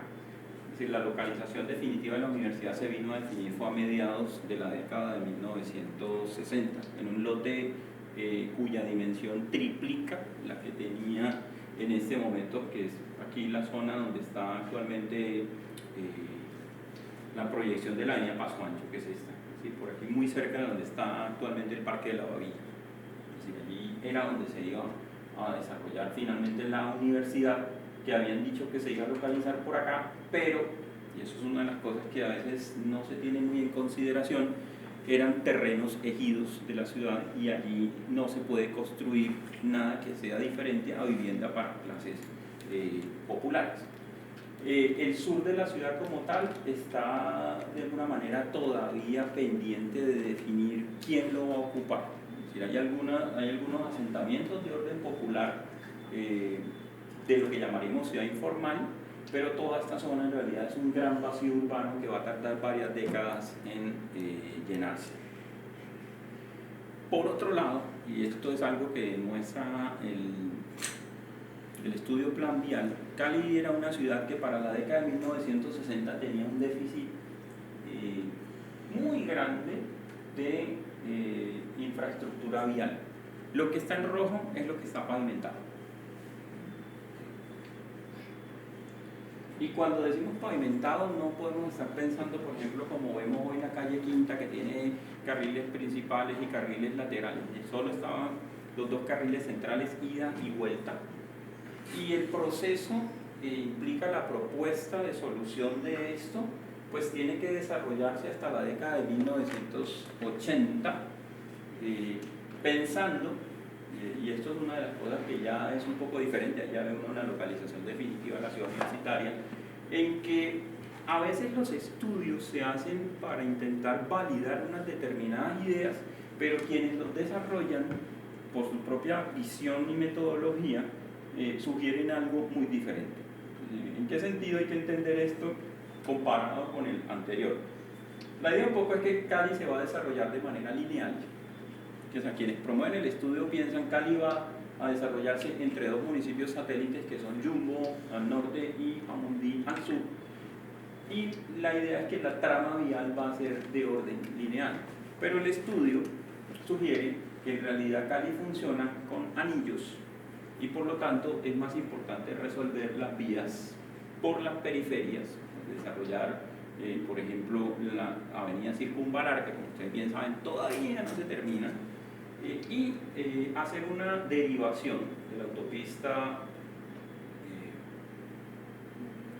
Es decir, la localización definitiva de la universidad se vino a definir fue a mediados de la década de 1960, en un lote cuya dimensión triplica la que tenía en este momento, que es aquí la zona donde está actualmente la proyección de la avenida Paso Ancho, que es esta, ¿sí? Por aquí muy cerca de donde está actualmente el Parque de la Bavilla. Es decir, allí era donde se iba a desarrollar finalmente la universidad, que habían dicho que se iba a localizar por acá, pero, y eso es una de las cosas que a veces no se tiene muy en consideración, eran terrenos ejidos de la ciudad y allí no se puede construir nada que sea diferente a vivienda para clases populares. El sur de la ciudad como tal está de alguna manera todavía pendiente de definir quién lo va a ocupar. Es decir, hay algunos asentamientos de orden popular de lo que llamaremos ciudad informal, pero toda esta zona en realidad es un gran vacío urbano que va a tardar varias décadas en llenarse. Por otro lado, y esto es algo que demuestra el estudio Plan Vial, Cali era una ciudad que para la década de 1960 tenía un déficit muy grande de infraestructura vial. Lo que está en rojo es lo que está pavimentado. Y cuando decimos pavimentado no podemos estar pensando, por ejemplo, como vemos hoy en la calle Quinta, que tiene carriles principales y carriles laterales. Solo estaban los dos carriles centrales, ida y vuelta. Y el proceso que implica la propuesta de solución de esto, pues tiene que desarrollarse hasta la década de 1980, pensando, y esto es una de las cosas que ya es un poco diferente, ya vemos una localización definitiva de la ciudad universitaria, en que a veces los estudios se hacen para intentar validar unas determinadas ideas, pero quienes los desarrollan por su propia visión y metodología sugieren algo muy diferente. ¿En qué sentido hay que entender esto comparado con el anterior? La idea un poco es que Cali se va a desarrollar de manera lineal. O sea, quienes promueven el estudio piensan que Cali va a desarrollarse entre dos municipios satélites que son Yumbo al norte y Jamundí al sur. Y la idea es que la trama vial va a ser de orden lineal. Pero el estudio sugiere que en realidad Cali funciona con anillos y por lo tanto es más importante resolver las vías por las periferias, desarrollar por ejemplo la avenida Circunvalar, que como ustedes bien saben todavía no se termina, y hacer una derivación de la autopista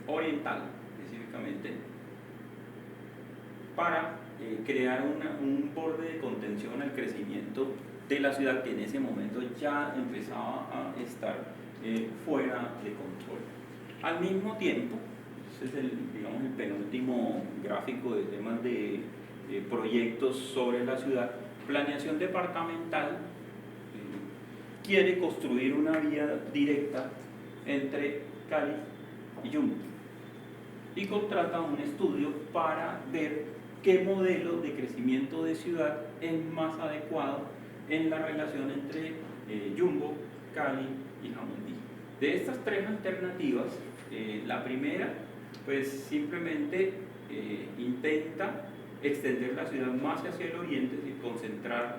oriental específicamente para crear un borde de contención al crecimiento de la ciudad, que en ese momento ya empezaba a estar fuera de control. Al mismo tiempo, este es digamos, el penúltimo gráfico de temas de proyectos sobre la ciudad, planeación departamental quiere construir una vía directa entre Cali y Yumbo y contrata un estudio para ver qué modelo de crecimiento de ciudad es más adecuado en la relación entre Yumbo, Cali y Jamundí. De estas tres alternativas, la primera pues simplemente intenta extender la ciudad más hacia el oriente y concentrar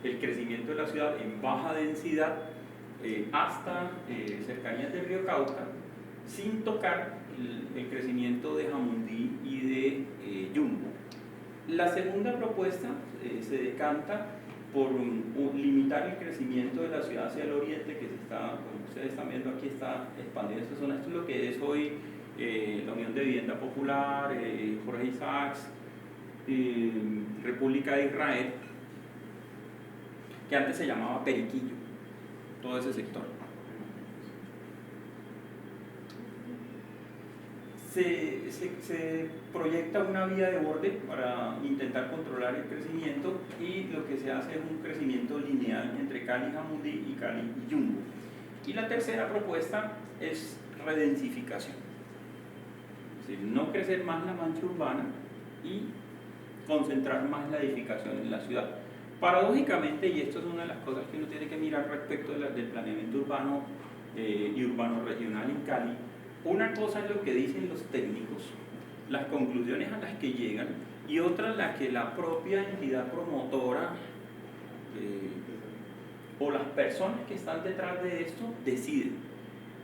el crecimiento de la ciudad en baja densidad hasta cercanías del río Cauca, sin tocar el crecimiento de Jamundí y de Yumbo. La segunda propuesta se decanta por limitar el crecimiento de la ciudad hacia el oriente, que se está, como ustedes están viendo aquí, está expandiendo esta zona. Esto es lo que es hoy la Unión de Vivienda Popular, Jorge Isaacs, República de Israel, que antes se llamaba Periquillo, todo ese sector. Se proyecta una vía de borde para intentar controlar el crecimiento, y lo que se hace es un crecimiento lineal entre Cali Jamundí y Cali y Yumbo. Y la tercera propuesta es redensificación, es decir, no crecer más la mancha urbana y concentrar más la edificación en la ciudad. Paradójicamente, y esto es una de las cosas que uno tiene que mirar respecto del planeamiento urbano y urbano regional en Cali, una cosa es lo que dicen los técnicos, las conclusiones a las que llegan, y otra la que la propia entidad promotora o las personas que están detrás de esto deciden.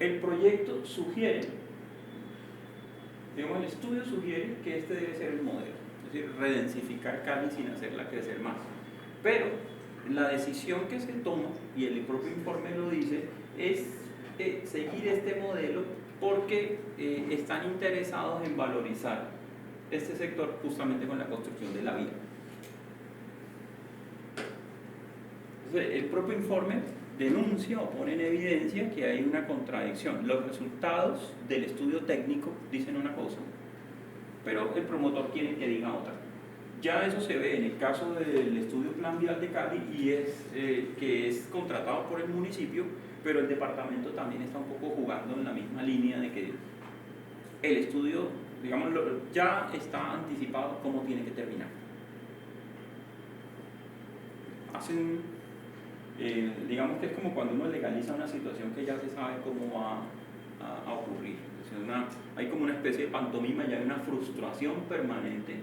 El proyecto sugiere, digamos, el estudio sugiere que este debe ser el modelo, es decir, redensificar Cali sin hacerla crecer más. Pero la decisión que se toma, y el propio informe lo dice, es seguir este modelo porque están interesados en valorizar este sector justamente con la construcción de la vía. Entonces, el propio informe denuncia o pone en evidencia que hay una contradicción. Los resultados del estudio técnico dicen una cosa, pero el promotor quiere que diga otra. Ya eso se ve en el caso del estudio Plan Vial de Cali, y que es contratado por el municipio, pero el departamento también está un poco jugando en la misma línea de que el estudio, digamos, ya está anticipado cómo tiene que terminar. Digamos que es como cuando uno legaliza una situación que ya se sabe cómo va a ocurrir. Hay como una especie de pantomima, ya hay una frustración permanente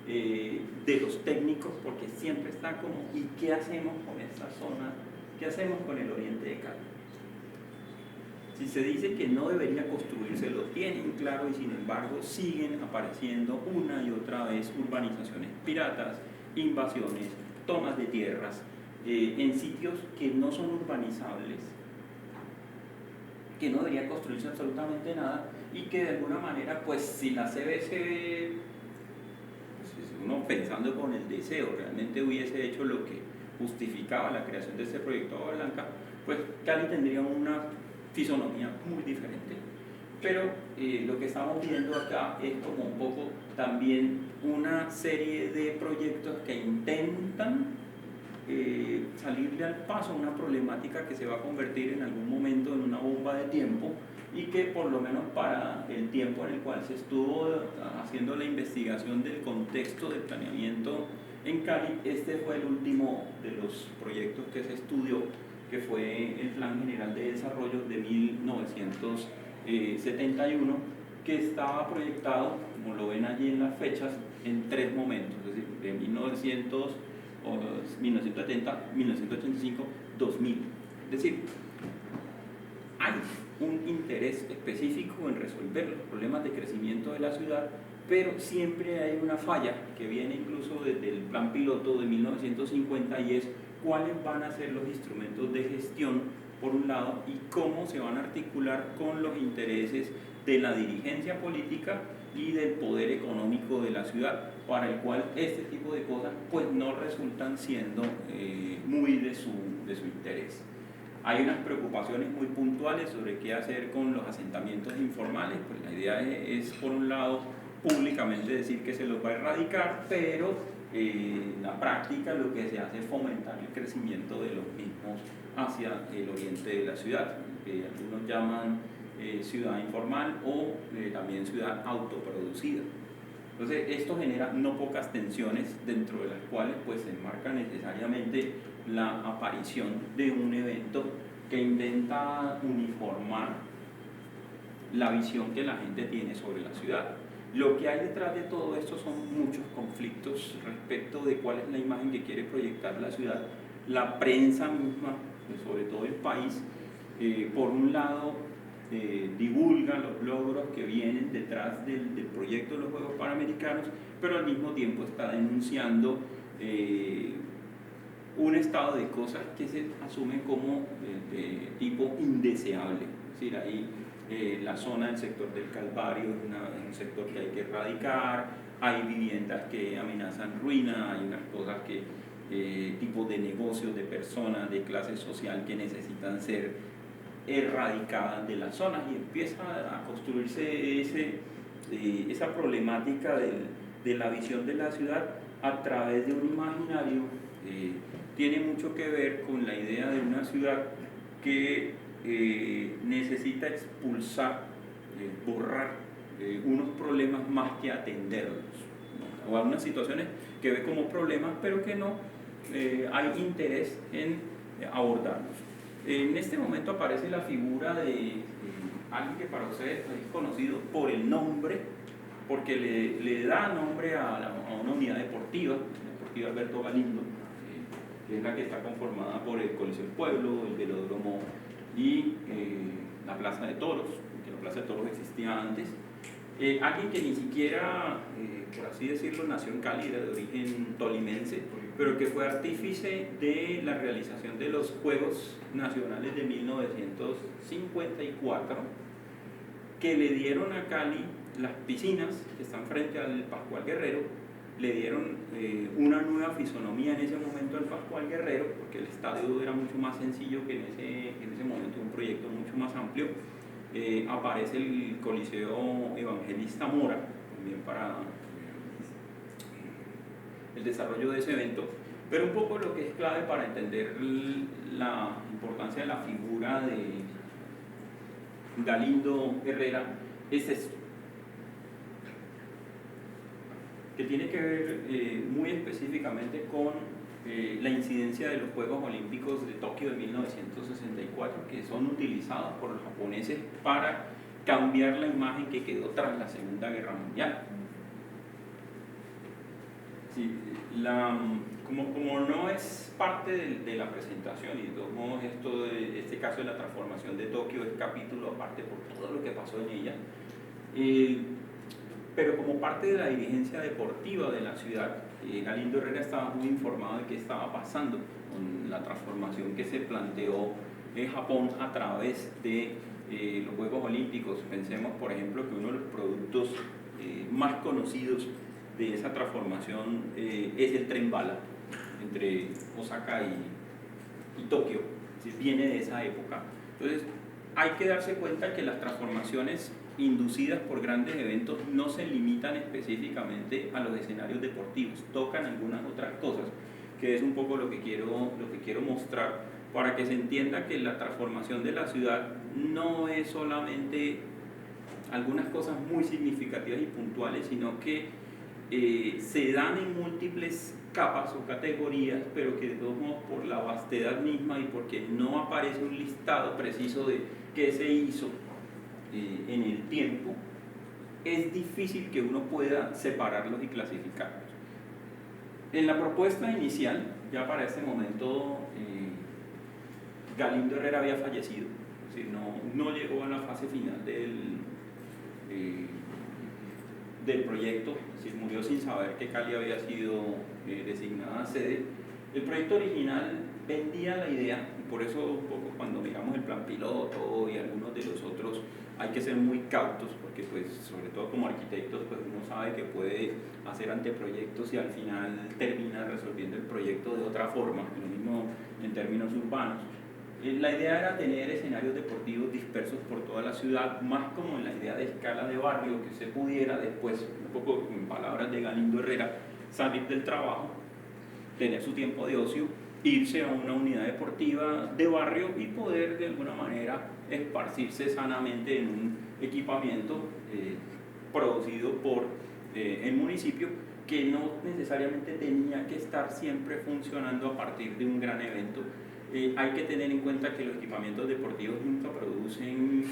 de los técnicos, porque siempre está como, ¿y qué hacemos con esta zona? ¿Qué hacemos con el oriente de Cali? Si se dice que no debería construirse, lo tienen claro, y sin embargo siguen apareciendo una y otra vez urbanizaciones piratas, invasiones, tomas de tierras, en sitios que no son urbanizables, que no debería construirse absolutamente nada, y que de alguna manera, pues si la CBC, uno pensando con el deseo, realmente hubiese hecho lo que justificaba la creación de este proyecto Agua Blanca, pues Cali tendría una fisonomía muy diferente. Pero lo que estamos viendo acá es como un poco también una serie de proyectos que intentan salirle al paso a una problemática que se va a convertir en algún momento en una bomba de tiempo, y que por lo menos para el tiempo en el cual se estuvo haciendo la investigación del contexto del planeamiento en Cali, este fue el último de los proyectos que se estudió, que fue el Plan General de Desarrollo de 1971, que estaba proyectado, como lo ven allí en las fechas, en 3 momentos, es decir, de 1970, 1985, 2000. Es decir, hay un interés específico en resolver los problemas de crecimiento de la ciudad, pero siempre hay una falla que viene incluso desde el plan piloto de 1950, y es cuáles van a ser los instrumentos de gestión, por un lado, y cómo se van a articular con los intereses de la dirigencia política y del poder económico de la ciudad, para el cual este tipo de cosas pues no resultan siendo muy de su interés. Hay unas preocupaciones muy puntuales sobre qué hacer con los asentamientos informales. Pues la idea es por un lado, públicamente decir que se los va a erradicar, pero en la práctica lo que se hace es fomentar el crecimiento de los mismos hacia el oriente de la ciudad, que algunos llaman ciudad informal o también ciudad autoproducida. Entonces esto genera no pocas tensiones, dentro de las cuales pues se enmarca necesariamente la aparición de un evento que intenta uniformar la visión que la gente tiene sobre la ciudad. Lo que hay detrás de todo esto son muchos conflictos respecto de cuál es la imagen que quiere proyectar la ciudad. La prensa misma, sobre todo el país, por un lado divulga los logros que vienen detrás del proyecto de los Juegos Panamericanos, pero al mismo tiempo está denunciando un estado de cosas que se asumen como de tipo indeseable. Es decir, ahí la zona del sector del Calvario es un sector que hay que erradicar, hay viviendas que amenazan ruina, hay unas cosas que tipos de negocios, de personas, de clase social que necesitan ser erradicadas de las zonas, y empieza a construirse esa problemática de la visión de la ciudad a través de un imaginario. Tiene mucho que ver con la idea de una ciudad que necesita expulsar, borrar unos problemas más que atenderlos, ¿no? O algunas situaciones que ve como problemas pero que no hay interés en abordarlos. En este momento aparece la figura de alguien que para ustedes es conocido por el nombre, porque le da nombre a una unidad deportiva, la Deportiva Alberto Galindo, que es la que está conformada por el Coliseo del Pueblo, el Velódromo y la Plaza de Toros, que la Plaza de Toros existía antes. Alguien que ni siquiera, por así decirlo, nació en Cali, era de origen tolimense, pero que fue artífice de la realización de los Juegos Nacionales de 1954, que le dieron a Cali las piscinas que están frente al Pascual Guerrero, le dieron una nueva fisonomía en ese momento al Pascual Guerrero, porque el estadio era mucho más sencillo que en ese momento, un proyecto mucho más amplio. Aparece el Coliseo Evangelista Mora, también para el desarrollo de ese evento, pero un poco lo que es clave para entender la importancia de la figura de Galindo Herrera es esto, que tiene que ver muy específicamente con la incidencia de los Juegos Olímpicos de Tokio de 1964, que son utilizados por los japoneses para cambiar la imagen que quedó tras la Segunda Guerra Mundial. Sí, como no es parte de la presentación, y de todos modos este caso de la transformación de Tokio es capítulo aparte por todo lo que pasó en ella, pero como parte de la dirigencia deportiva de la ciudad, Galindo Herrera estaba muy informado de qué estaba pasando con la transformación que se planteó en Japón a través de los Juegos Olímpicos. Pensemos, por ejemplo, que uno de los productos más conocidos de esa transformación es el tren bala entre Osaka y Tokio, viene de esa época. Entonces hay que darse cuenta que las transformaciones inducidas por grandes eventos no se limitan específicamente a los escenarios deportivos, tocan algunas otras cosas, que es un poco lo que quiero mostrar, para que se entienda que la transformación de la ciudad no es solamente algunas cosas muy significativas y puntuales, sino que se dan en múltiples capas o categorías, pero que de todos modos, por la vastedad misma y porque no aparece un listado preciso de qué se hizo en el tiempo, es difícil que uno pueda separarlos y clasificarlos. En la propuesta inicial, ya para este momento, Galindo Herrera había fallecido, es decir, no llegó a la fase final del proyecto, es decir, murió sin saber que Cali había sido designada sede. El proyecto original vendía la idea, y por eso un poco cuando miramos el plan piloto y algunos de los otros hay que ser muy cautos, porque pues sobre todo como arquitectos pues uno sabe que puede hacer anteproyectos y al final termina resolviendo el proyecto de otra forma, lo mismo en términos urbanos. La idea era tener escenarios deportivos dispersos por toda la ciudad, más como en la idea de escala de barrio, que se pudiera después, un poco en palabras de Galindo Herrera, salir del trabajo, tener su tiempo de ocio, irse a una unidad deportiva de barrio y poder de alguna manera esparcirse sanamente en un equipamiento producido por el municipio, que no necesariamente tenía que estar siempre funcionando a partir de un gran evento. Hay que tener en cuenta que los equipamientos deportivos nunca producen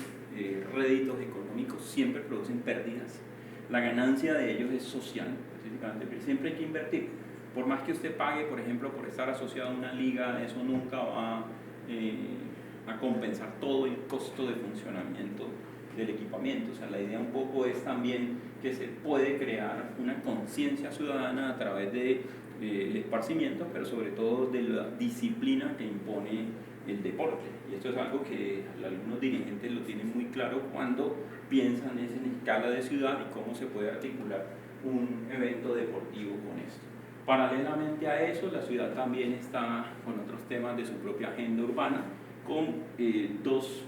réditos económicos, siempre producen pérdidas. La ganancia de ellos es social, específicamente, pero siempre hay que invertir. Por más que usted pague, por ejemplo, por estar asociado a una liga, eso nunca va a compensar todo el costo de funcionamiento del equipamiento. O sea, la idea un poco es también que se puede crear una conciencia ciudadana a través de el esparcimiento, pero sobre todo de la disciplina que impone el deporte. Y esto es algo que algunos dirigentes lo tienen muy claro cuando piensan en escala de ciudad y cómo se puede articular un evento deportivo con esto. Paralelamente a eso, la ciudad también está con otros temas de su propia agenda urbana, con dos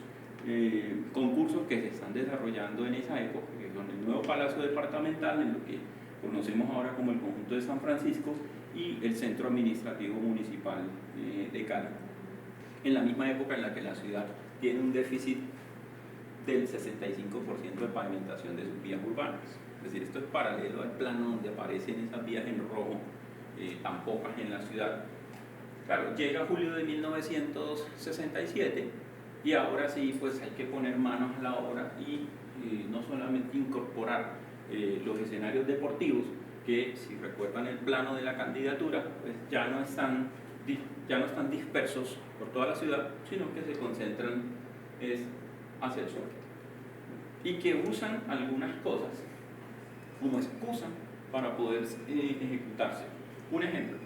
concursos que se están desarrollando en esa época, que son el nuevo Palacio Departamental, en lo que conocemos ahora como el Conjunto de San Francisco, y el Centro Administrativo Municipal de Cali, en la misma época en la que la ciudad tiene un déficit del 65% de pavimentación de sus vías urbanas. Es decir, esto es paralelo al plano donde aparecen esas vías en rojo, tan pocas en la ciudad. Claro, llega julio de 1967 y ahora sí pues hay que poner manos a la obra y no solamente incorporar los escenarios deportivos, que si recuerdan el plano de la candidatura, pues ya no están dispersos por toda la ciudad, sino que se concentran hacia el sur. Y que usan algunas cosas como excusa para poder ejecutarse. Un ejemplo.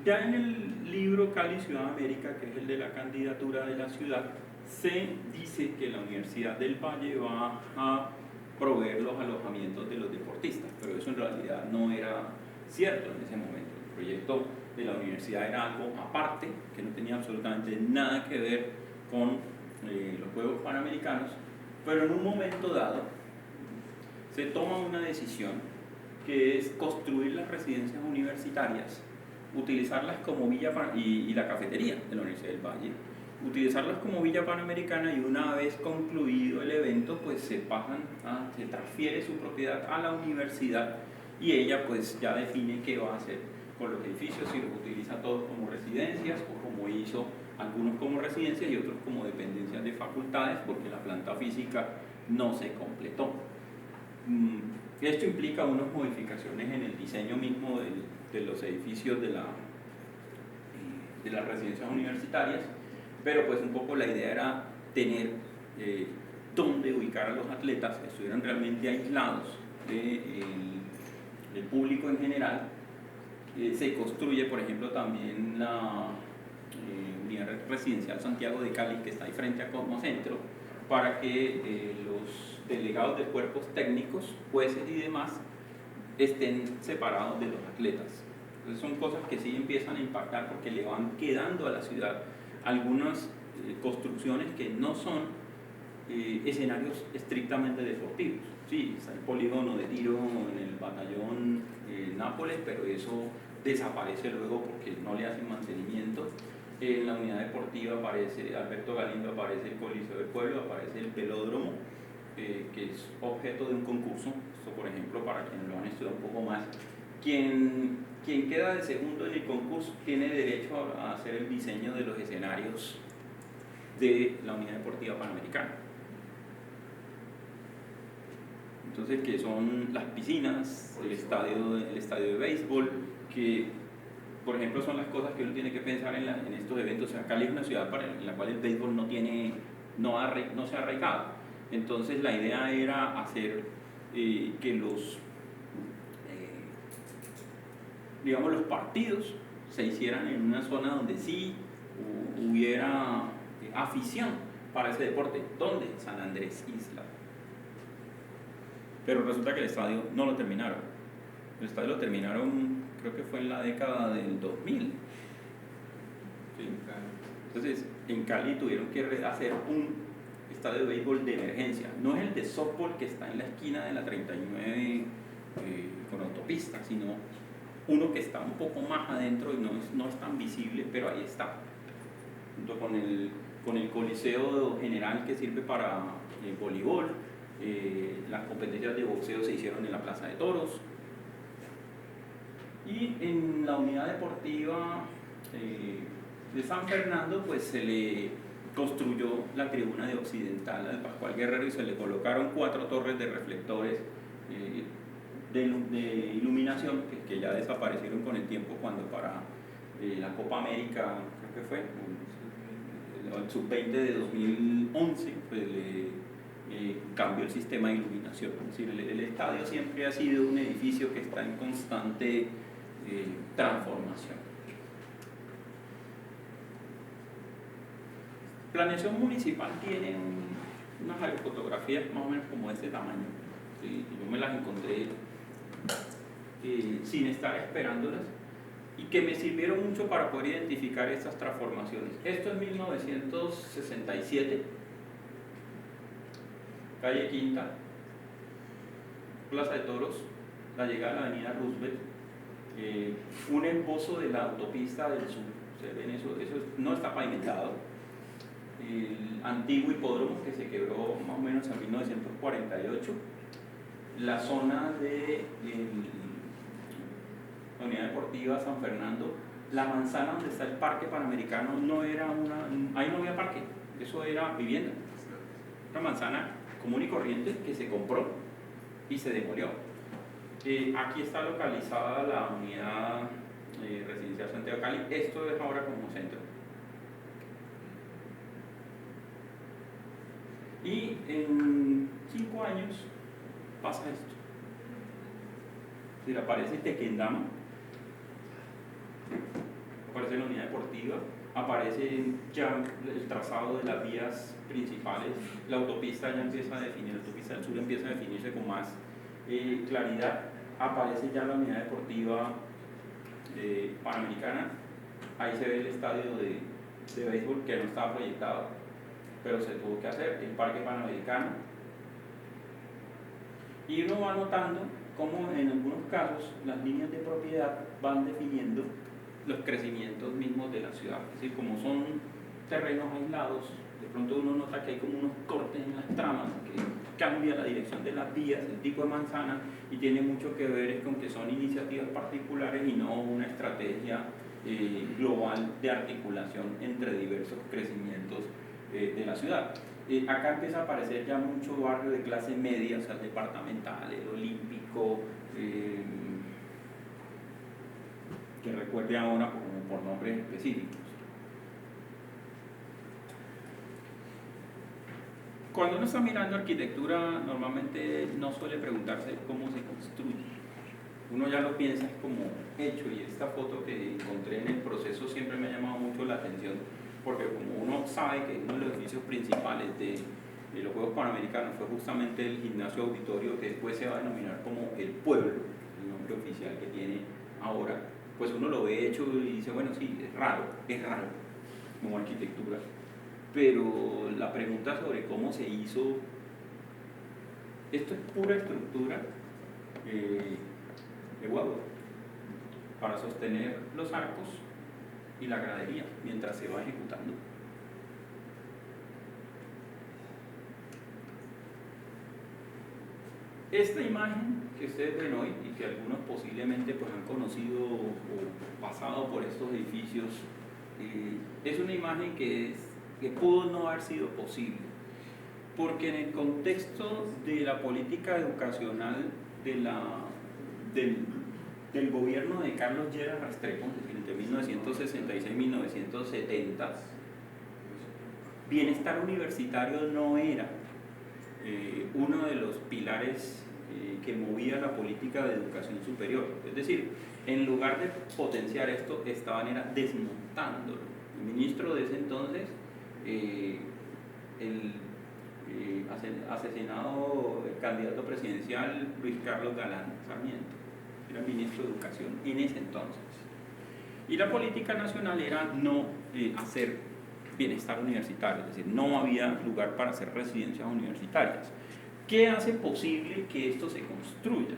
Ya en el libro Cali Ciudad América, que es el de la candidatura de la ciudad, se dice que la Universidad del Valle va a proveer los alojamientos de los deportistas, pero eso en realidad no era cierto en ese momento. El proyecto de la universidad era algo aparte, que no tenía absolutamente nada que ver con los Juegos Panamericanos, pero en un momento dado se toma una decisión que es construir las residencias universitarias, utilizarlas como villa y la cafetería de la Universidad del Valle, utilizarlas como villa panamericana, y una vez concluido el evento pues se transfiere su propiedad a la universidad y ella pues ya define qué va a hacer con los edificios, si los utiliza todos como residencias o como hizo algunos como residencias y otros como dependencias de facultades, porque la planta física no se completó. Esto implica unas modificaciones en el diseño mismo de los edificios de las residencias universitarias, pero pues un poco la idea era tener dónde ubicar a los atletas, que estuvieran realmente aislados del público en general. Se construye, por ejemplo, también la unidad residencial Santiago de Cali, que está ahí frente a Cosmocentro, para que los delegados de cuerpos técnicos, jueces y demás estén separados de los atletas. Entonces son cosas que sí empiezan a impactar, porque le van quedando a la ciudad algunas construcciones que no son escenarios estrictamente deportivos. Sí, está el polígono de tiro en el batallón Nápoles, pero eso desaparece luego porque no le hacen mantenimiento. En la unidad deportiva aparece Alberto Galindo, aparece el Coliseo del Pueblo, aparece el velódromo, que es objeto de un concurso. Esto, por ejemplo, para quienes lo han estudiado un poco más, quien queda de segundo en el concurso tiene derecho a hacer el diseño de los escenarios de la unidad deportiva panamericana. Entonces, que son las piscinas, el estadio de béisbol, que por ejemplo son las cosas que uno tiene que pensar en estos eventos. O sea, Cali es una ciudad en la cual el béisbol no se ha arraigado. Entonces la idea era hacer que los partidos se hicieran en una zona donde sí hubiera afición para ese deporte. ¿Dónde? San Andrés Isla. Pero resulta que el estadio no lo terminaron. El estadio lo terminaron, creo que fue en la década del 2000. ¿Sí? Entonces, en Cali tuvieron que hacer un estadio de béisbol de emergencia. No es el de softball que está en la esquina de la 39 con autopista, sino uno que está un poco más adentro y no es tan visible, pero ahí está. Junto con el Coliseo General, que sirve para voleibol. Las competencias de boxeo se hicieron en la Plaza de Toros, y en la unidad deportiva de San Fernando pues se le construyó la tribuna de Occidental al Pascual Guerrero y se le colocaron 4 torres de reflectores de iluminación que ya desaparecieron con el tiempo, cuando para la Copa América, creo que fue el sub-20 de 2011, pues cambió el sistema de iluminación. Es decir, el estadio siempre ha sido un edificio que está en constante transformación. Planeación municipal tiene unas aerofotografías más o menos como de este tamaño. ¿Sí? Yo me las encontré sin estar esperándolas, y que me sirvieron mucho para poder identificar estas transformaciones. Esto es 1967, calle Quinta, Plaza de Toros, la llegada a la avenida Roosevelt, un esbozo de la autopista del sur. ¿Se ven eso? Eso no está pavimentado. El antiguo hipódromo que se quebró más o menos en 1948, la zona de la Unidad Deportiva San Fernando, la manzana donde está el Parque Panamericano no era ahí no había parque, eso era vivienda, una manzana común y corriente que se compró y se demolió. Aquí está localizada la unidad residencial Santiago Cali. Esto es ahora como centro. Y en 5 años pasa esto. Es decir, aparece Tequendama, aparece la unidad deportiva, aparece ya el trazado de las vías principales, la autopista ya empieza a definir, la autopista del sur empieza a definirse con más claridad, aparece ya la unidad deportiva panamericana, ahí se ve el estadio de béisbol que no estaba proyectado, pero se tuvo que hacer, el parque panamericano, y uno va notando cómo en algunos casos las líneas de propiedad van definiendo los crecimientos mismos de la ciudad, es decir, como son terrenos aislados, de pronto uno nota que hay como unos cortes en las tramas que cambia la dirección de las vías, el tipo de manzana, y tiene mucho que ver con que son iniciativas particulares y no una estrategia global de articulación entre diversos crecimientos de la ciudad. Acá empieza a aparecer ya mucho barrio de clase media, o sea, el departamental, el olímpico, que recuerde ahora por nombres específicos. Cuando uno está mirando arquitectura, normalmente no suele preguntarse cómo se construye. Uno ya lo piensa como hecho, y esta foto que encontré en el proceso siempre me ha llamado mucho la atención, porque como uno sabe que uno de los edificios principales de los Juegos Panamericanos fue justamente el gimnasio auditorio, que después se va a denominar como el Pueblo, el nombre oficial que tiene ahora, pues uno lo ve hecho y dice, bueno, sí, es raro como arquitectura. Pero la pregunta sobre cómo se hizo, esto es pura estructura de guagua para sostener los arcos y la gradería mientras se va ejecutando. Esta imagen que ustedes ven hoy y que algunos posiblemente pues han conocido o pasado por estos edificios, es una imagen que pudo no haber sido posible, porque en el contexto de la política educacional del gobierno de Carlos Lleras Restrepo, entre 1966 y 1970, bienestar universitario no era uno de los pilares que movía la política de educación superior. Es decir, en lugar de potenciar esto, estaban desmontándolo. El ministro de ese entonces, el asesinado candidato presidencial Luis Carlos Galán Sarmiento, era ministro de Educación en ese entonces. Y la política nacional era no hacer bienestar universitario, es decir, no había lugar para hacer residencias universitarias. ¿Qué hace posible que esto se construya?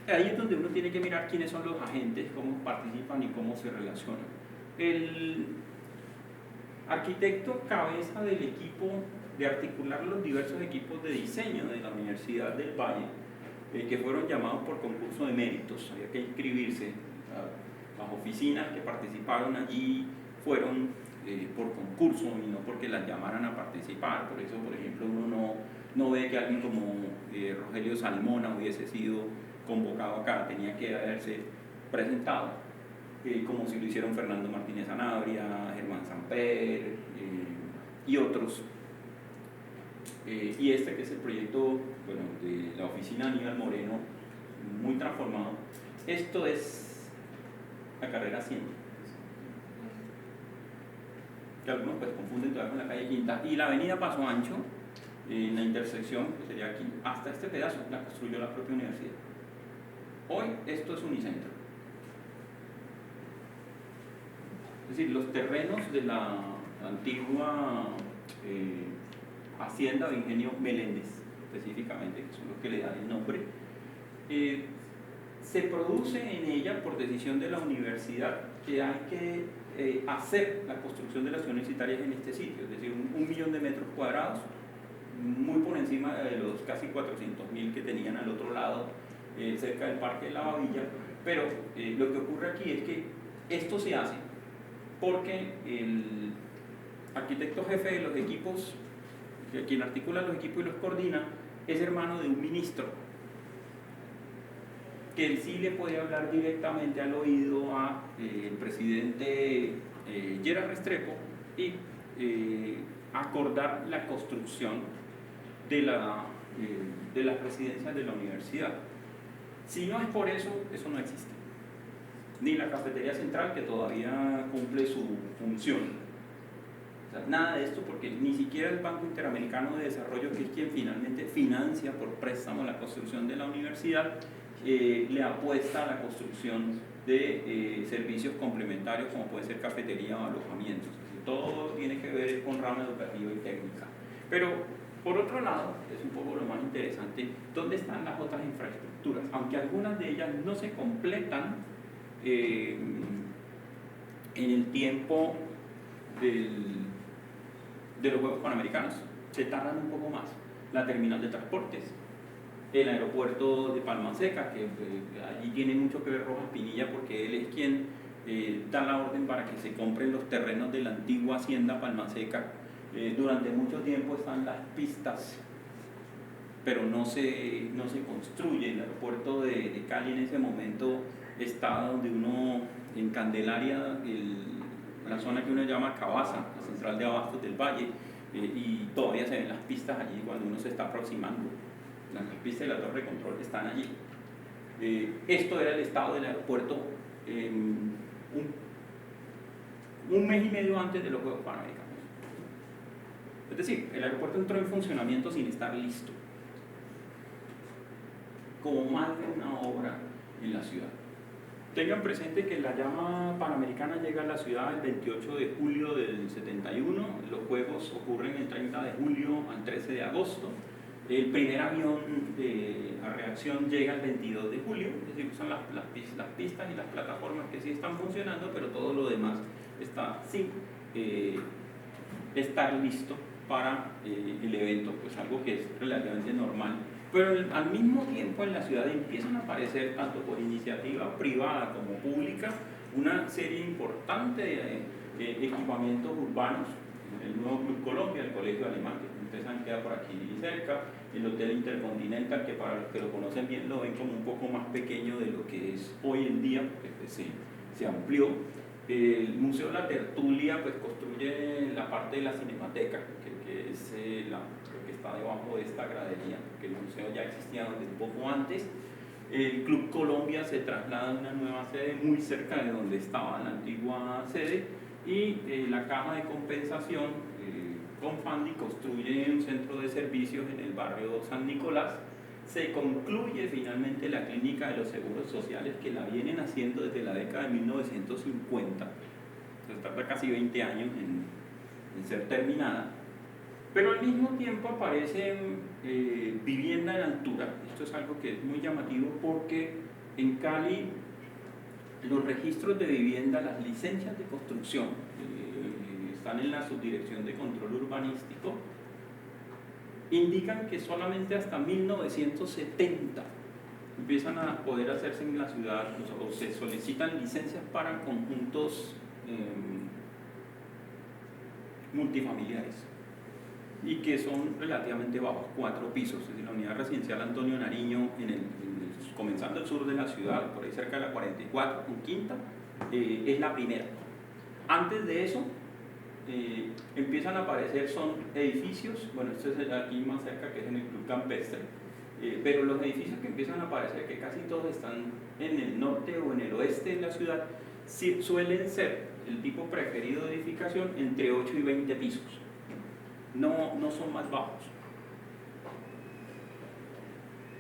Ahí es donde uno tiene que mirar quiénes son los agentes, cómo participan y cómo se relacionan. El arquitecto cabeza del equipo de articular los diversos equipos de diseño de la Universidad del Valle, que fueron llamados por concurso de méritos, había que inscribirse. Las oficinas que participaron allí fueron por concurso y no porque las llamaran a participar. Por eso, por ejemplo, uno no ve que alguien como Rogelio Salmona hubiese sido convocado acá, tenía que haberse presentado, como si lo hicieron Fernando Martínez Sanabria, Germán Samper y otros. Y este que es el proyecto de la oficina Aníbal Moreno, muy transformado. Esto es la carrera 100, que algunos pues confunden todavía con la calle Quinta, y la avenida Paso Ancho, en la intersección, que sería aquí, hasta este pedazo, la construyó la propia universidad. Hoy esto es Unicentro. Es decir, los terrenos de la antigua hacienda de Ingenio Meléndez, específicamente, que son los que le dan el nombre, se produce en ella, por decisión de la universidad, que hay que hacer la construcción de las universitarias en este sitio, es decir, 1 millón de metros cuadrados, muy por encima de los casi 400.000 que tenían al otro lado, cerca del Parque de la Babilla. Pero lo que ocurre aquí es que esto se hace porque el arquitecto jefe de los equipos, quien articula los equipos y los coordina, es hermano de un ministro, que él sí le puede hablar directamente al oído al presidente Gerard Restrepo y acordar la construcción de las residencias de la universidad. Si no es por eso, eso no existe. Ni la cafetería central, que todavía cumple su función. O sea, nada de esto, porque ni siquiera el Banco Interamericano de Desarrollo, que es quien finalmente financia por préstamo la construcción de la universidad, le apuesta a la construcción de servicios complementarios como puede ser cafetería o alojamientos. Es decir, todo tiene que ver con rama educativa y técnica. Pero por otro lado, es un poco lo más interesante, ¿dónde están las otras infraestructuras? Aunque algunas de ellas no se completan en el tiempo de los Juegos Panamericanos, se tardan un poco más. La terminal de transportes, el aeropuerto de Palma Seca, que allí tiene mucho que ver Rojas Pinilla, porque él es quien da la orden para que se compren los terrenos de la antigua hacienda Palma Seca. Durante mucho tiempo están las pistas, pero no se construye. El aeropuerto de Cali en ese momento está donde uno, en Candelaria, la zona que uno llama Cabaza, la central de abastos del Valle, y todavía se ven las pistas allí cuando uno se está aproximando. Las pistas de la torre de control están allí. Esto era el estado del aeropuerto un mes y medio antes de los Juegos Panamericanos. Es decir, el aeropuerto entró en funcionamiento sin estar listo, como más de una obra en la ciudad. Tengan presente que la llama panamericana llega a la ciudad el 28 de julio del 71, los Juegos ocurren el 30 de julio al 13 de agosto, el primer avión a reacción llega el 22 de julio, es decir, son las pistas y las plataformas que sí están funcionando, pero todo lo demás está sin estar listo para el evento, pues algo que es relativamente normal. Pero al mismo tiempo en la ciudad empiezan a aparecer, tanto por iniciativa privada como pública, una serie importante de equipamientos urbanos. El nuevo Club Colombia, el Colegio Alemán, que ustedes han quedado por aquí cerca, el Hotel Intercontinental, que para los que lo conocen bien lo ven como un poco más pequeño de lo que es hoy en día, porque se amplió. El Museo La Tertulia pues construye la parte de la Cinemateca, que es lo que está debajo de esta gradería, porque el museo ya existía desde un poco antes. El Club Colombia se traslada a una nueva sede muy cerca de donde estaba la antigua sede, y la Caja de Compensación Confandi construye un centro de servicios en el barrio San Nicolás. Se concluye finalmente la clínica de los seguros sociales, que la vienen haciendo desde la década de 1950, se tarda casi 20 años en ser terminada, pero al mismo tiempo aparece vivienda en altura. Esto es algo que es muy llamativo porque en Cali los registros de vivienda, las licencias de construcción, están en la Subdirección de Control Urbanístico, indican que solamente hasta 1970 empiezan a poder hacerse en la ciudad, o se solicitan licencias para conjuntos multifamiliares, y que son relativamente bajos, 4 pisos. Es decir, la unidad residencial Antonio Nariño, comenzando al sur de la ciudad, por ahí cerca de la 44, con Quinta, es la primera. Antes de eso, empiezan a aparecer son edificios, bueno, esto es aquí más cerca, que es en el Club Campestre, pero los edificios que empiezan a aparecer, que casi todos están en el norte o en el oeste de la ciudad, suelen ser el tipo preferido de edificación entre 8 y 20 pisos, no son más bajos.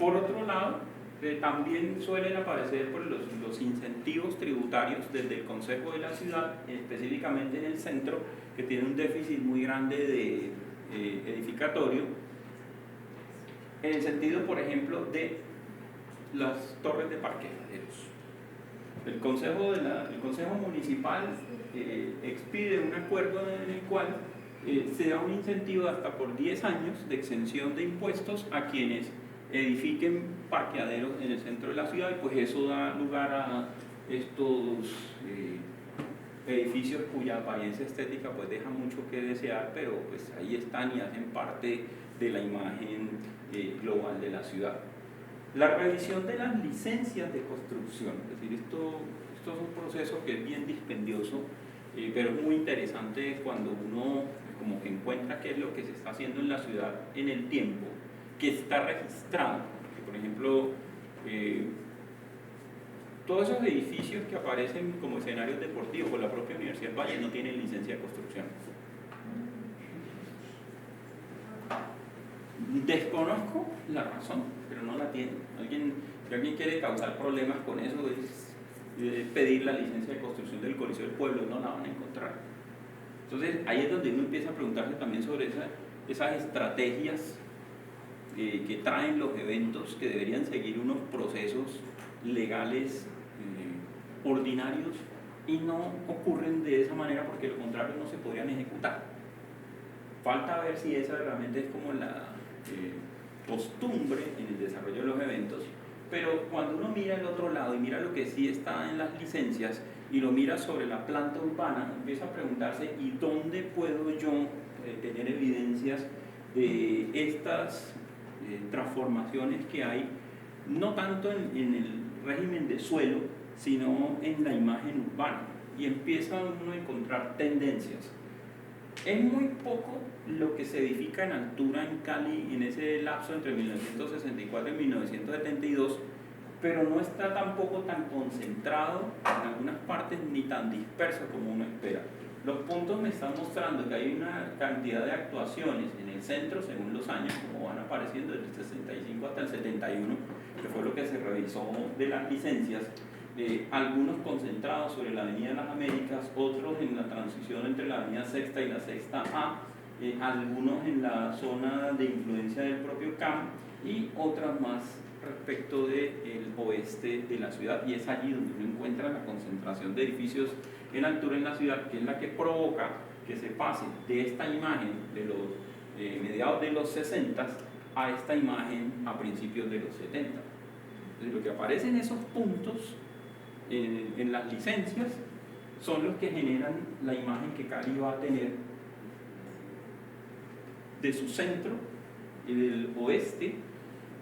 Por otro lado, también suelen aparecer pues, los incentivos tributarios desde el Consejo de la Ciudad, específicamente en el centro, que tiene un déficit muy grande de edificatorio, en el sentido, por ejemplo, de las torres de parqueaderos. El Consejo Municipal expide un acuerdo en el cual se da un incentivo hasta por 10 años de exención de impuestos a quienes edifiquen parqueaderos en el centro de la ciudad, y pues eso da lugar a estos edificios cuya apariencia estética pues deja mucho que desear, pero pues ahí están y hacen parte de la imagen global de la ciudad. La revisión de las licencias de construcción, es decir, esto es un proceso que es bien dispendioso, pero es muy interesante cuando uno como que encuentra qué es lo que se está haciendo en la ciudad en el tiempo, que está registrado. Por ejemplo, todos esos edificios que aparecen como escenarios deportivos por la propia Universidad del Valle no tienen licencia de construcción. Desconozco la razón, pero no la tienen. Si alguien quiere causar problemas con eso, es pedir la licencia de construcción del Coliseo del Pueblo, no la van a encontrar. Entonces ahí es donde uno empieza a preguntarse también sobre esas estrategias que traen los eventos, que deberían seguir unos procesos legales ordinarios y no ocurren de esa manera, porque de lo contrario no se podrían ejecutar. Falta ver si esa realmente es como la costumbre en el desarrollo de los eventos, pero cuando uno mira el otro lado y mira lo que sí está en las licencias y lo mira sobre la planta urbana, empieza a preguntarse ¿y dónde puedo yo tener evidencias de estas transformaciones que hay, no tanto en el régimen de suelo, sino en la imagen urbana? Y empieza uno a encontrar tendencias. Es muy poco lo que se edifica en altura en Cali en ese lapso entre 1964 y 1972, pero no está tampoco tan concentrado en algunas partes ni tan disperso como uno espera. Los puntos me están mostrando que hay una cantidad de actuaciones en el centro según los años, como van apareciendo desde el 65 hasta el 71, que fue lo que se revisó de las licencias. Algunos concentrados sobre la Avenida de las Américas, otros en la transición entre la Avenida Sexta y la Sexta A, algunos en la zona de influencia del propio CAM y otras más respecto del oeste de la ciudad, y es allí donde uno encuentra la concentración de edificios en altura en la ciudad, que es la que provoca que se pase de esta imagen de los mediados de los 60 a esta imagen a principios de los 70. Entonces, lo que aparece en esos puntos en las licencias son los que generan la imagen que Cali va a tener de su centro y del oeste.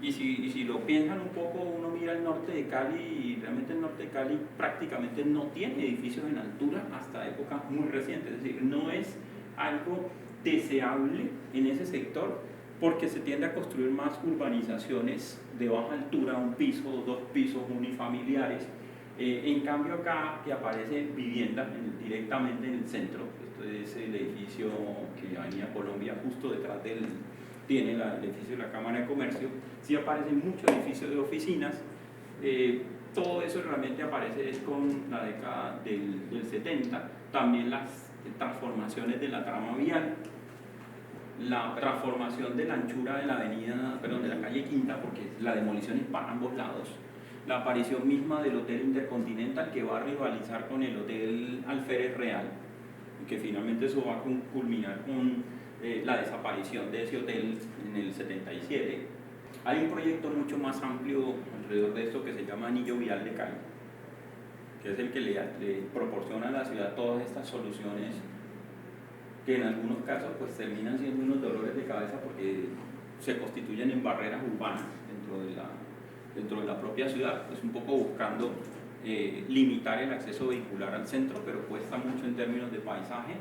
Y si lo piensan un poco, uno mira el norte de Cali y realmente el norte de Cali prácticamente no tiene edificios en altura hasta épocas muy recientes, es decir, no es algo deseable en ese sector porque se tiende a construir más urbanizaciones de baja altura, un piso, dos pisos unifamiliares. En cambio acá que aparecen viviendas directamente en el centro, esto es el edificio que Avenida Colombia justo detrás tiene el edificio de la Cámara de Comercio, sí aparecen muchos edificios de oficinas, todo eso realmente aparece con la década del 70, también las transformaciones de la trama vial, la transformación de la anchura de la de la calle Quinta, porque la demolición es para ambos lados, la aparición misma del Hotel Intercontinental que va a rivalizar con el Hotel Alférez Real, y que finalmente eso va a culminar con la desaparición de ese hotel en el 77. Hay un proyecto mucho más amplio alrededor de esto que se llama Anillo Vial de Cali, que es el que le proporciona a la ciudad todas estas soluciones que en algunos casos pues terminan siendo unos dolores de cabeza porque se constituyen en barreras urbanas dentro de la propia ciudad, pues un poco buscando limitar el acceso vehicular al centro, pero cuesta mucho en términos de paisaje.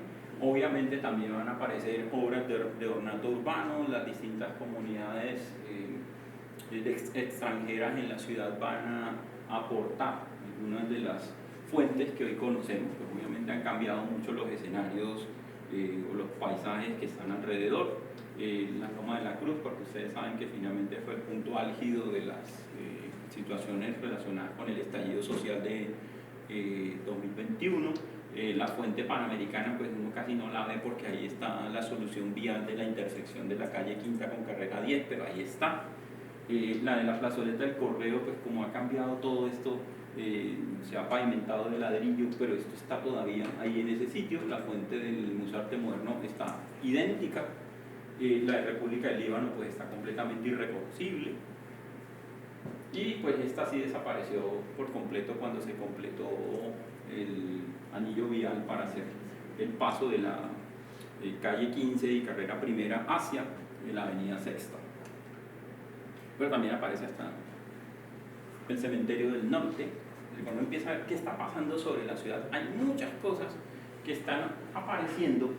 Obviamente también van a aparecer obras de ornato urbano, las distintas comunidades extranjeras en la ciudad van a aportar algunas de las fuentes que hoy conocemos, que obviamente han cambiado mucho los escenarios o los paisajes que están alrededor. La Loma de la Cruz, porque ustedes saben que finalmente fue el punto álgido de las situaciones relacionadas con el estallido social de 2021. La fuente panamericana, pues uno casi no la ve porque ahí está la solución vial de la intersección de la calle Quinta con carrera 10, pero ahí está. La de la plazoleta del Correo, pues como ha cambiado todo esto, se ha pavimentado de ladrillo, pero esto está todavía ahí en ese sitio. La fuente del Museo Arte Moderno está idéntica. La de República del Líbano pues está completamente irreconocible, y pues esta sí desapareció por completo cuando se completó el anillo vial para hacer el paso de la calle 15 y carrera primera hacia la avenida Sexta. Pero también aparece hasta el cementerio del norte. Cuando empieza a ver qué está pasando sobre la ciudad, hay muchas cosas que están apareciendo,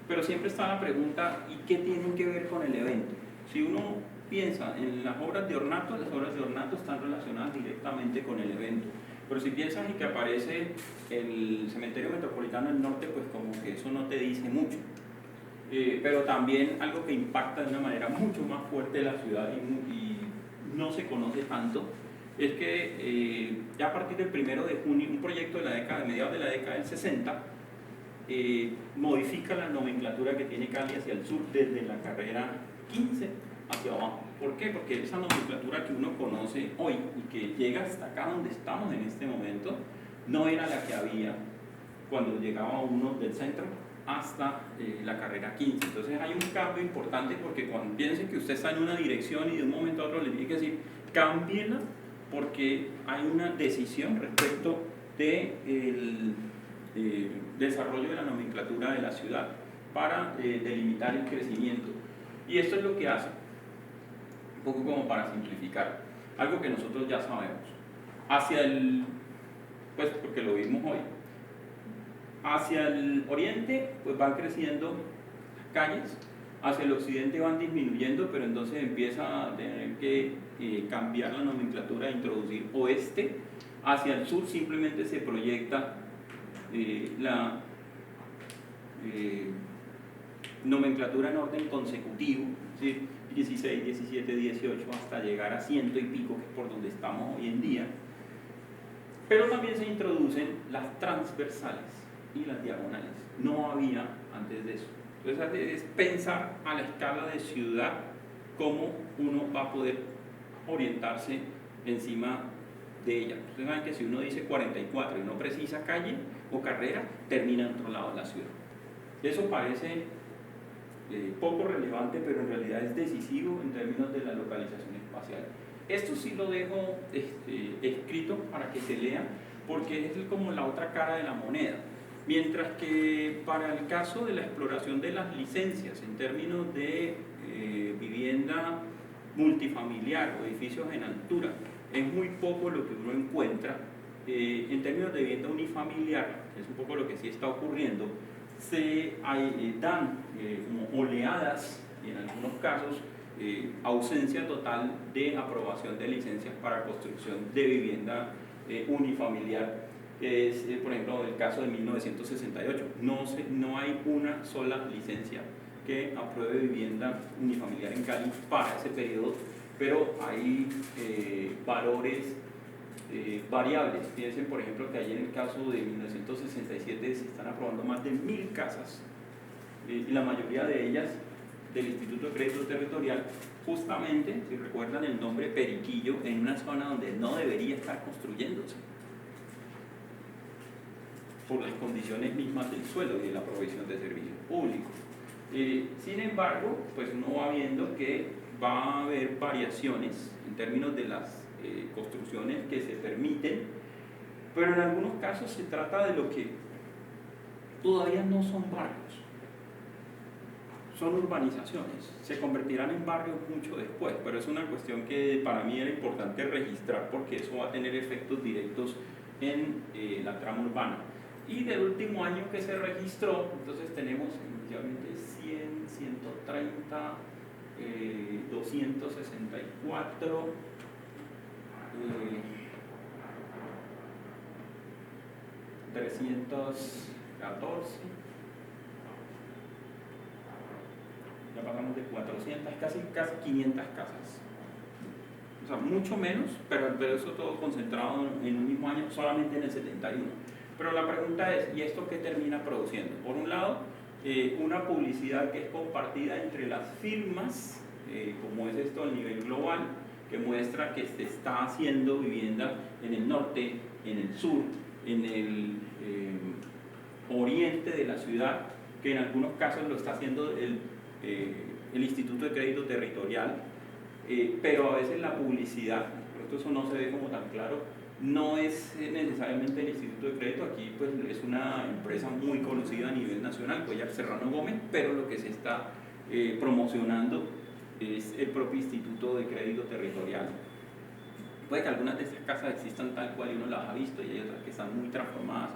pero siempre está la pregunta: ¿y qué tienen que ver con el evento? Si uno piensa en las obras de ornato están relacionadas directamente con el evento. Pero si piensas en que aparece el cementerio metropolitano del norte, pues como que eso no te dice mucho. Pero también algo que impacta de una manera mucho más fuerte la ciudad y no se conoce tanto, es que ya a partir del 1 de junio, un proyecto de mediados de la década del 60, modifica la nomenclatura que tiene Cali hacia el sur desde la carrera 15 hacia abajo. ¿Por qué? Porque esa nomenclatura que uno conoce hoy y que llega hasta acá donde estamos en este momento, no era la que había cuando llegaba uno del centro hasta la carrera 15. Entonces hay un cambio importante, porque cuando piensen que usted está en una dirección y de un momento a otro le tiene que decir cámbiela, porque hay una decisión respecto del desarrollo de la nomenclatura de la ciudad para delimitar el crecimiento. Y esto es lo que hace, un poco como para simplificar, algo que nosotros ya sabemos. Hacia el, pues porque lo vimos hoy, hacia el oriente pues van creciendo calles, hacia el occidente van disminuyendo, pero entonces empieza a tener que cambiar la nomenclatura e introducir oeste. Hacia el sur simplemente se proyecta la nomenclatura en orden consecutivo, ¿sí? 16, 17, 18, hasta llegar a 100 y pico, que es por donde estamos hoy en día. Pero también se introducen las transversales y las diagonales. No había antes de eso. Entonces es pensar a la escala de ciudad cómo uno va a poder orientarse encima de ella. Ustedes saben que si uno dice 44 y no precisa calle o carrera, termina en otro lado de la ciudad. Eso parece poco relevante, pero en realidad es decisivo en términos de la localización espacial. Esto sí lo dejo escrito para que se lea, porque es como la otra cara de la moneda. Mientras que para el caso de la exploración de las licencias en términos de vivienda multifamiliar o edificios en altura, es muy poco lo que uno encuentra. En términos de vivienda unifamiliar, que es un poco lo que sí está ocurriendo, se dan como oleadas, y en algunos casos ausencia total de aprobación de licencias para construcción de vivienda unifamiliar. Es, por ejemplo, el caso de 1968. No hay una sola licencia que apruebe vivienda unifamiliar en Cali para ese periodo, pero hay valores variables. Piensen, por ejemplo, que ayer en el caso de 1967 se están aprobando más de 1000 casas, y la mayoría de ellas del Instituto de Crédito Territorial, justamente, si recuerdan el nombre, Periquillo, en una zona donde no debería estar construyéndose por las condiciones mismas del suelo y de la provisión de servicios públicos. Sin embargo, pues uno va viendo que va a haber variaciones en términos de las construcciones que se permiten, pero en algunos casos se trata de lo que todavía no son barrios, son urbanizaciones, se convertirán en barrios mucho después, pero es una cuestión que para mí era importante registrar, porque eso va a tener efectos directos en la trama urbana. Y del último año que se registró, entonces tenemos inicialmente 100, 130, 264, 314, hablamos de 400, casi 500 casas. O sea, mucho menos, pero eso todo concentrado en un mismo año, solamente en el 71. Pero la pregunta es, ¿y esto qué termina produciendo? Por un lado, una publicidad que es compartida entre las firmas, como es esto a nivel global, que muestra que se está haciendo vivienda en el norte, en el sur, en el oriente de la ciudad, que en algunos casos lo está haciendo el Instituto de Crédito Territorial, pero a veces la publicidad, por esto eso no se ve como tan claro, no es necesariamente el Instituto de Crédito. Aquí pues es una empresa muy conocida a nivel nacional, Cuellar Serrano Gómez, pero lo que se está promocionando es el propio Instituto de Crédito Territorial. Puede que algunas de estas casas existan tal cual y uno las ha visto, y hay otras que están muy transformadas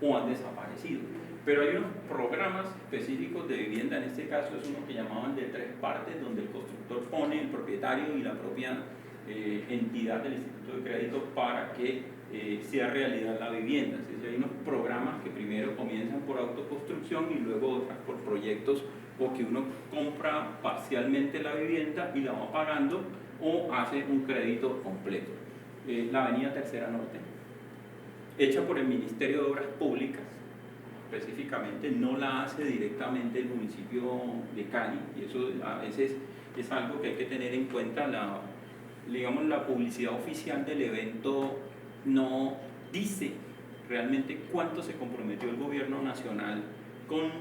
o han desaparecido. Pero hay unos programas específicos de vivienda, en este caso es uno que llamaban de 3 partes, donde el constructor pone el propietario y la propia entidad del Instituto de Crédito para que sea realidad la vivienda. Es decir, hay unos programas que primero comienzan por autoconstrucción y luego otras por proyectos, o que uno compra parcialmente la vivienda y la va pagando, o hace un crédito completo. La avenida Tercera Norte, hecha por el Ministerio de Obras Públicas, específicamente no la hace directamente el municipio de Cali, y eso a veces es algo que hay que tener en cuenta. Digamos, la publicidad oficial del evento no dice realmente cuánto se comprometió el gobierno nacional con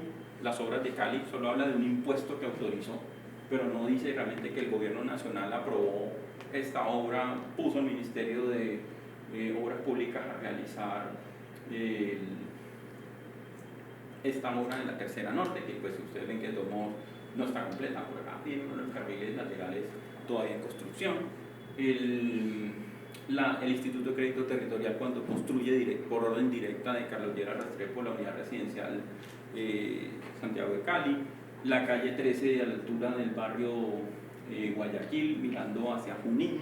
las obras de Cali, solo habla de un impuesto que autorizó, pero no dice realmente que el gobierno nacional aprobó esta obra, puso al Ministerio de Obras Públicas a realizar esta obra en la Tercera Norte, que pues ustedes ven que no está completa, por acá tiene uno de los carriles laterales todavía en construcción. El Instituto de Crédito Territorial, cuando construye por orden directa de Carlos Lleras Restrepo la unidad residencial Santiago de Cali, la calle 13 a la altura del barrio Guayaquil, mirando hacia Junín,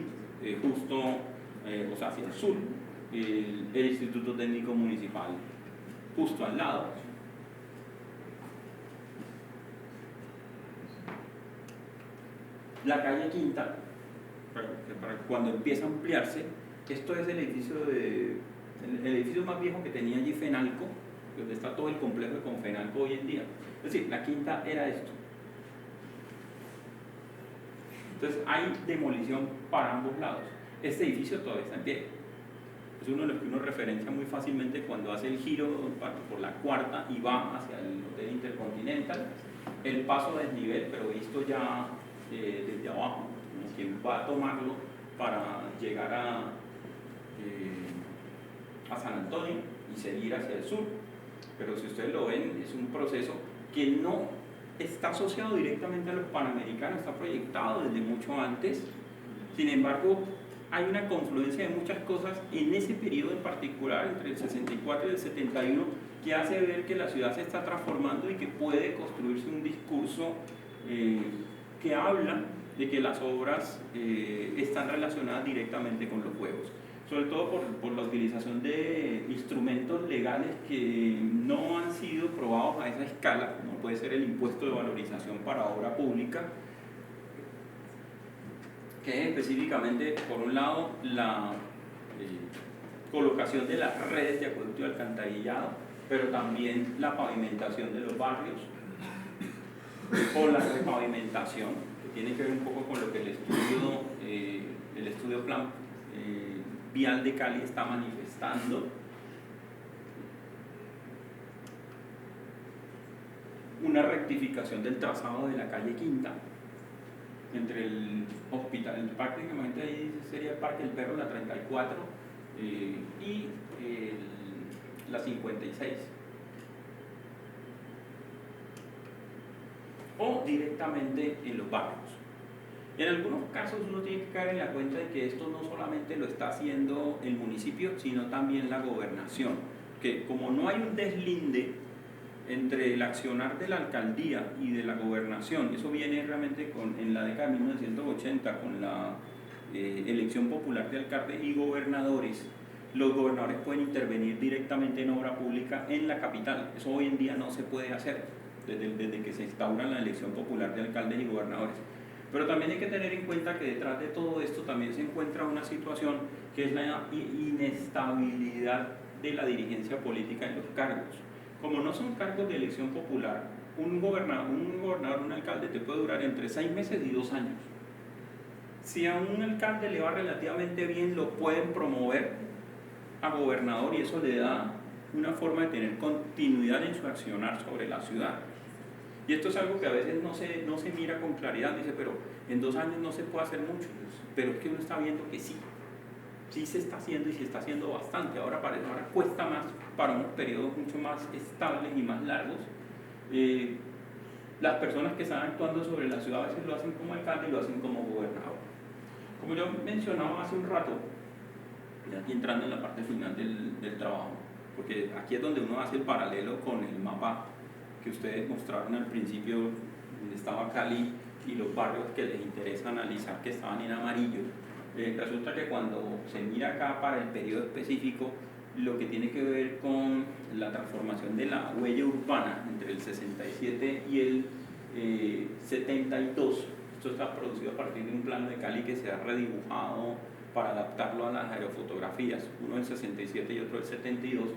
justo, o sea, hacia el sur, el Instituto Técnico Municipal, justo al lado. La calle Quinta, cuando empieza a ampliarse, esto es el edificio más viejo que tenía allí Fenalco, donde está todo el complejo de Confenalco hoy en día. Es decir, la Quinta era esto. Entonces hay demolición para ambos lados. Este edificio todavía está en pie. Es uno de los que uno referencia muy fácilmente cuando hace el giro por la cuarta y va hacia el Hotel Intercontinental. El paso a desnivel, pero visto ya desde abajo, como quien va a tomarlo para llegar a San Antonio y seguir hacia el sur. Pero si ustedes lo ven, es un proceso que no está asociado directamente a los Panamericanos, está proyectado desde mucho antes. Sin embargo, hay una confluencia de muchas cosas en ese periodo en particular, entre el 64 y el 71, que hace ver que la ciudad se está transformando y que puede construirse un discurso que habla de que las obras están relacionadas directamente con los juegos, sobre todo por la utilización de instrumentos legales que no han sido probados a esa escala, como puede ser el impuesto de valorización para obra pública, que es específicamente, por un lado, la colocación de las redes de acueducto y alcantarillado, pero también la pavimentación de los barrios, o la repavimentación, que tiene que ver un poco con lo que el estudio plan vial de Cali está manifestando. Una rectificación del trazado de la calle Quinta entre el hospital, prácticamente ahí sería el Parque del Perro, la 34 y la 56, o directamente en los barrios. En algunos casos uno tiene que caer en la cuenta de que esto no solamente lo está haciendo el municipio, sino también la gobernación, que como no hay un deslinde entre el accionar de la alcaldía y de la gobernación, eso viene realmente en la década de 1980 con la elección popular de alcaldes y gobernadores. Los gobernadores pueden intervenir directamente en obra pública en la capital, eso hoy en día no se puede hacer. desde que se instaura la elección popular de alcaldes y gobernadores. Pero también hay que tener en cuenta que detrás de todo esto también se encuentra una situación que es la inestabilidad de la dirigencia política en los cargos. Como no son cargos de elección popular, un gobernador, un alcalde te puede durar entre 6 meses y 2 años. Si a un alcalde le va relativamente bien, lo pueden promover a gobernador y eso le da una forma de tener continuidad en su accionar sobre la ciudad. Y esto es algo que a veces no se mira con claridad, dice, pero en 2 años no se puede hacer mucho, pero es que uno está viendo que sí se está haciendo y se está haciendo bastante. Ahora cuesta más para unos periodos mucho más estables y más largos. Las personas que están actuando sobre la ciudad a veces lo hacen como alcalde y lo hacen como gobernador. Como yo mencionaba hace un rato, y entrando en la parte final del trabajo, porque aquí es donde uno hace el paralelo con el mapa que ustedes mostraron al principio, donde estaba Cali y los barrios que les interesa analizar que estaban en amarillo. Resulta que cuando se mira acá para el periodo específico, lo que tiene que ver con la transformación de la huella urbana entre el 67 y el 72, esto está producido a partir de un plano de Cali que se ha redibujado para adaptarlo a las aerofotografías, uno del 67 y otro del 72.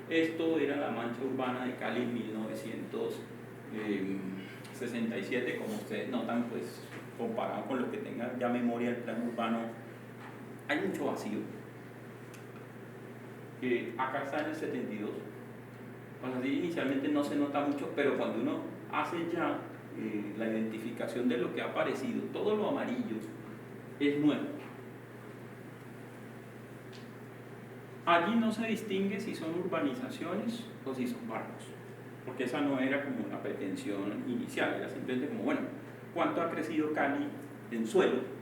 Esto era la mancha urbana de Cali en 1967, como ustedes notan, pues comparado con lo que tenga ya memoria del plano urbano, hay mucho vacío. Acá está en el 72, pues así inicialmente no se nota mucho, pero cuando uno hace ya la identificación de lo que ha aparecido, todo lo amarillo es nuevo. Allí no se distingue si son urbanizaciones o si son barrios, porque esa no era como una pretensión inicial, era simplemente como, bueno, ¿cuánto ha crecido Cali en suelo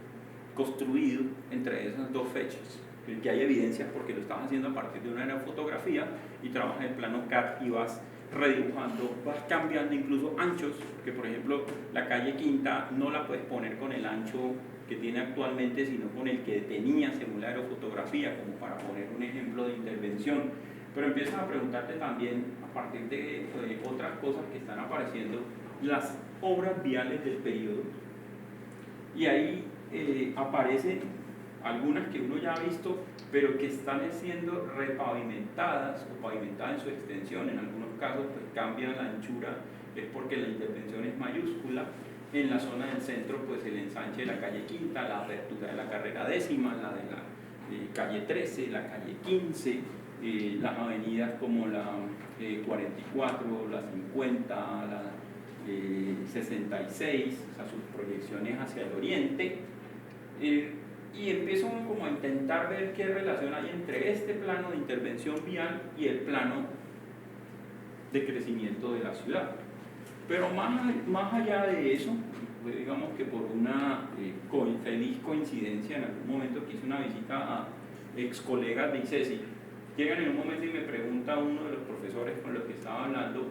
construido entre esas dos fechas? Que hay evidencias porque lo estás haciendo a partir de una aerofotografía y trabajas en plano CAD y vas redibujando, vas cambiando incluso anchos, porque por ejemplo la calle Quinta no la puedes poner con el ancho que tiene actualmente, sino con el que tenía según la aerofotografía, como para poner un ejemplo de intervención. Pero empiezas a preguntarte también, a partir de otras cosas que están apareciendo, las obras viales del periodo, y ahí aparecen algunas que uno ya ha visto, pero que están siendo repavimentadas o pavimentadas en su extensión. En algunos casos pues cambian la anchura, es porque la intervención es mayúscula. En la zona del centro, pues el ensanche de la calle Quinta, la apertura de la carrera décima, la de la calle 13, la calle 15, las avenidas como la 44, la 50, la 66, o sea, sus proyecciones hacia el oriente. Y empiezo como a intentar ver qué relación hay entre este plano de intervención vial y el plano de crecimiento de la ciudad. Pero más allá de eso, pues digamos que por una feliz coincidencia, en algún momento que hice una visita a ex colegas de ICESI, llegan en un momento y me pregunta uno de los profesores con los que estaba hablando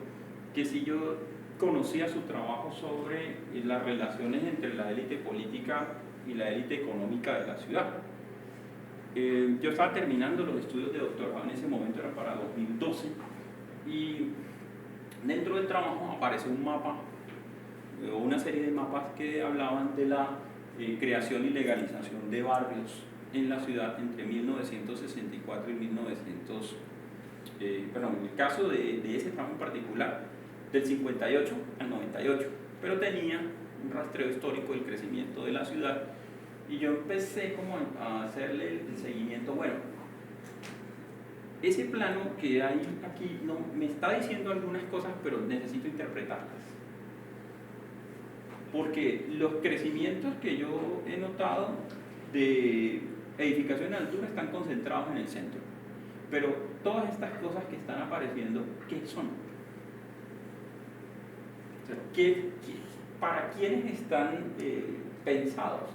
que si yo conocía su trabajo sobre las relaciones entre la élite política y la élite económica de la ciudad. Yo estaba terminando los estudios de doctorado en ese momento, era para 2012, y dentro del trabajo aparece un mapa o una serie de mapas que hablaban de la creación y legalización de barrios en la ciudad entre 1964 y 1900, perdón, en el caso de ese tramo en particular, del 58 al 98, pero tenía un rastreo histórico del crecimiento de la ciudad, y yo empecé como a hacerle el seguimiento. Bueno, ese plano que hay aquí no, me está diciendo algunas cosas, pero necesito interpretarlas, porque los crecimientos que yo he notado de edificación en altura están concentrados en el centro, pero todas estas cosas que están apareciendo, ¿qué son? O sea, ¿para quiénes están pensados?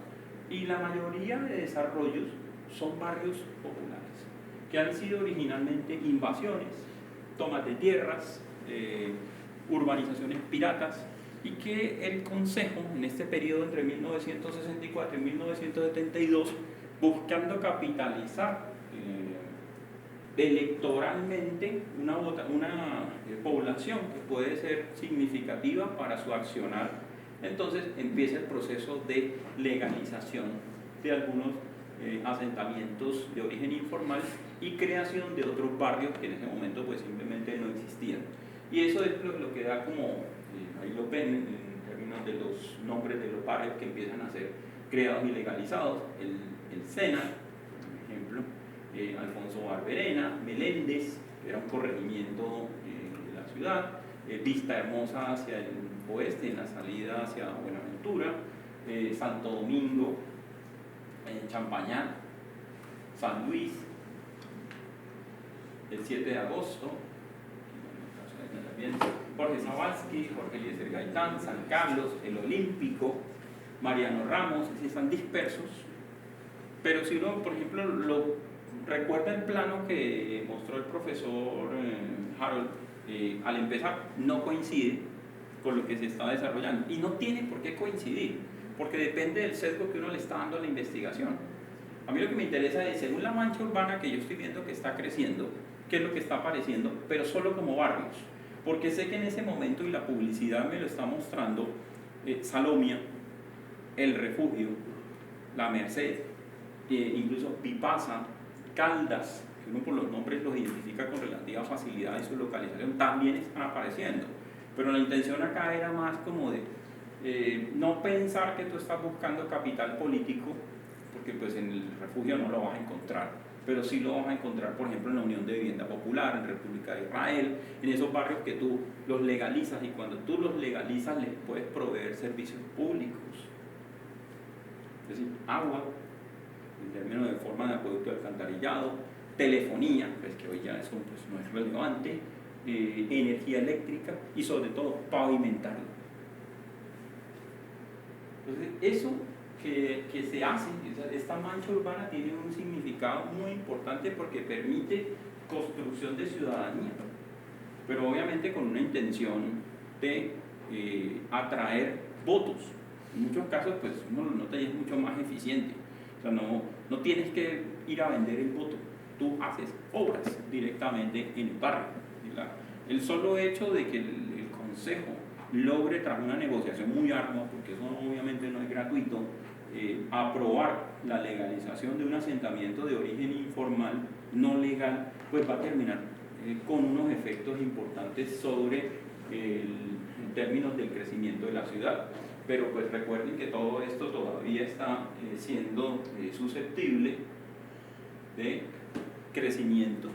Y la mayoría de desarrollos son barrios populares, que han sido originalmente invasiones, tomas de tierras, urbanizaciones piratas, y que el Consejo, en este periodo entre 1964 y 1972, buscando capitalizar electoralmente una población que puede ser significativa para su accionar. Entonces empieza el proceso de legalización de algunos asentamientos de origen informal y creación de otros barrios que en ese momento pues simplemente no existían. Y eso es lo que da como, ahí lo ven en términos de los nombres de los barrios que empiezan a ser creados y legalizados: el Sena, por ejemplo, Alfonso Barberena, Meléndez, que era un corregimiento de la ciudad, Vista Hermosa hacia el oeste, en la salida hacia Buenaventura, Santo Domingo, Champañá, San Luis, el 7 de agosto, Jorge Zavalsky, Jorge Eliezer Gaitán, San Carlos, el Olímpico, Mariano Ramos, están dispersos. Pero si uno, por ejemplo, recuerda el plano que mostró el profesor Harold, al empezar no coincide con lo que se está desarrollando, y no tiene por qué coincidir, porque depende del sesgo que uno le está dando a la investigación. A mí lo que me interesa es, según la mancha urbana que yo estoy viendo que está creciendo, qué es lo que está apareciendo, pero solo como barrios, porque sé que en ese momento, y la publicidad me lo está mostrando, Salomia, El Refugio, La Merced, incluso Pipasa, Caldas, que uno por los nombres los identifica con relativa facilidad en su localización, también están apareciendo. Pero la intención acá era más como de no pensar que tú estás buscando capital político, porque pues en el refugio no lo vas a encontrar, pero sí lo vas a encontrar, por ejemplo, en la Unión de Vivienda Popular, en República de Israel, en esos barrios que tú los legalizas, y cuando tú los legalizas les puedes proveer servicios públicos, es decir, agua, en términos de forma de acueducto y alcantarillado, telefonía, pues que hoy ya eso pues, no es relevante, energía eléctrica y sobre todo pavimentarlo. Entonces eso que se hace, esta mancha urbana tiene un significado muy importante porque permite construcción de ciudadanía, pero obviamente con una intención de atraer votos. En muchos casos pues uno lo nota y es mucho más eficiente. O sea, no tienes que ir a vender el voto, tú haces obras directamente en el barrio. El solo hecho de que el consejo logre, tras una negociación muy ardua, porque eso obviamente no es gratuito, aprobar la legalización de un asentamiento de origen informal, no legal, pues va a terminar con unos efectos importantes sobre en términos del crecimiento de la ciudad. Pero pues recuerden que todo esto todavía está siendo susceptible de crecimiento,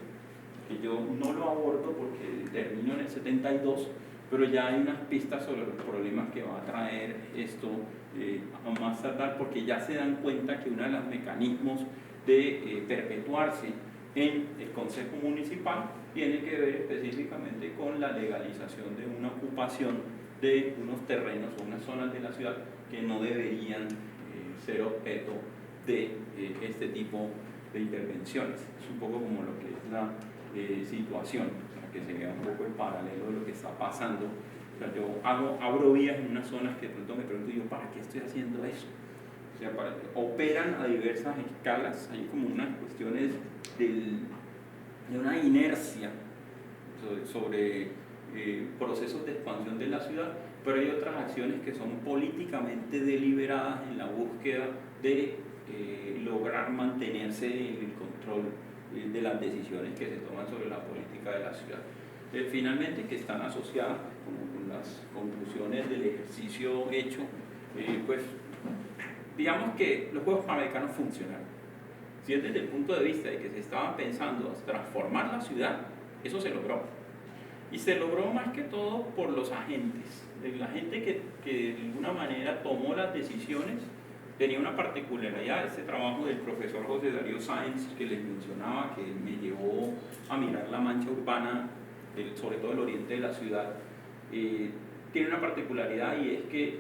que yo no lo abordo porque termino en el 72, pero ya hay unas pistas sobre los problemas que va a traer esto a más tardar, porque ya se dan cuenta que uno de los mecanismos de perpetuarse en el Consejo Municipal tiene que ver específicamente con la legalización de una ocupación de unos terrenos o unas zonas de la ciudad que no deberían ser objeto de este tipo de intervenciones. Es un poco como lo que es la situación, para que se vea un poco el paralelo de lo que está pasando. O sea, yo abro vías en unas zonas que de pronto me pregunto yo, ¿para qué estoy haciendo eso? O sea, operan a diversas escalas, hay como unas cuestiones de una inercia sobre procesos de expansión de la ciudad, pero hay otras acciones que son políticamente deliberadas en la búsqueda de lograr mantenerse en el control de las decisiones que se toman sobre la política de la ciudad. Finalmente, que están asociadas con las conclusiones del ejercicio hecho, pues digamos que los Juegos Panamericanos funcionaron. Si es desde el punto de vista de que se estaba pensando transformar la ciudad, eso se logró. Y se logró más que todo por los agentes. La gente que de alguna manera tomó las decisiones tenía una particularidad. Este trabajo del profesor José Darío Sáenz, que les mencionaba, que me llevó a mirar la mancha urbana, sobre todo el oriente de la ciudad, tiene una particularidad, y es que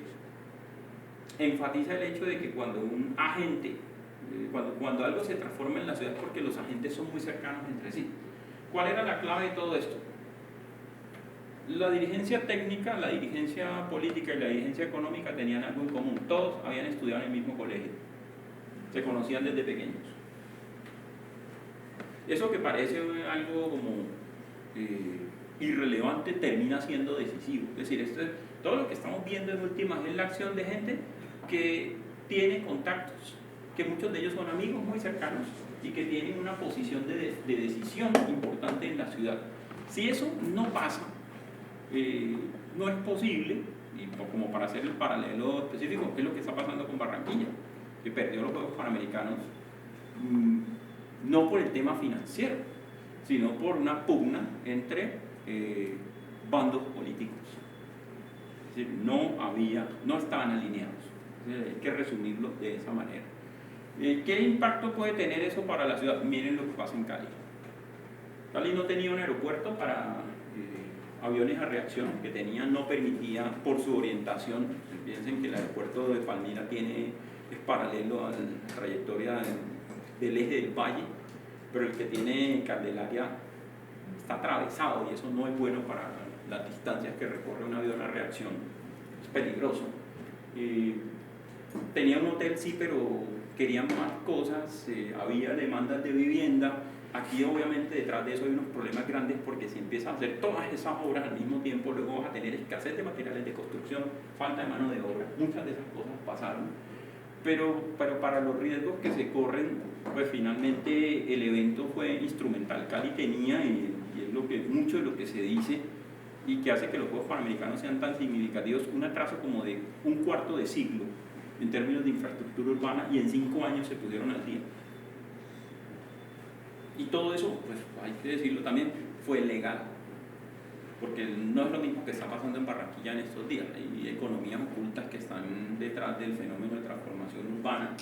enfatiza el hecho de que cuando un agente, cuando algo se transforma en la ciudad es porque los agentes son muy cercanos entre sí. ¿Cuál era la clave de todo esto? La dirigencia técnica, la dirigencia política y la dirigencia económica tenían algo en común. Todos habían estudiado en el mismo colegio, se conocían desde pequeños. Eso que parece algo como irrelevante termina siendo decisivo. Es decir, todo lo que estamos viendo en últimas es la acción de gente que tiene contactos, que muchos de ellos son amigos muy cercanos y que tienen una posición de decisión importante en la ciudad. Si eso no pasa, no es posible, y como para hacer el paralelo específico, es lo que está pasando con Barranquilla, que perdió los Juegos Panamericanos, no por el tema financiero, sino por una pugna entre bandos políticos. Es decir, no estaban alineados. Hay que resumirlo de esa manera. ¿Qué impacto puede tener eso para la ciudad? Miren lo que pasa en Cali. Cali no tenía un aeropuerto para aviones a reacción, que tenía, no permitía por su orientación. Piensen que el aeropuerto de Palmira es paralelo a la trayectoria del eje del valle, pero el que tiene Candelaria está atravesado y eso no es bueno para las distancias que recorre un avión a reacción, es peligroso. Tenía un hotel, sí, pero querían más cosas, había demandas de vivienda. Aquí obviamente detrás de eso hay unos problemas grandes, porque si empiezas a hacer todas esas obras al mismo tiempo, luego vas a tener escasez de materiales de construcción, falta de mano de obra, muchas de esas cosas pasaron. Pero para los riesgos que se corren, pues finalmente el evento fue instrumental. Cali tenía, y es mucho de lo que se dice, y que hace que los Juegos Panamericanos sean tan significativos, un atraso como de un cuarto de siglo en términos de infraestructura urbana, y en 5 años se pusieron al día. Y todo eso, pues hay que decirlo también, fue legal, porque no es lo mismo que está pasando en Barranquilla en estos días. Hay economías ocultas que están detrás del fenómeno de transformación urbana,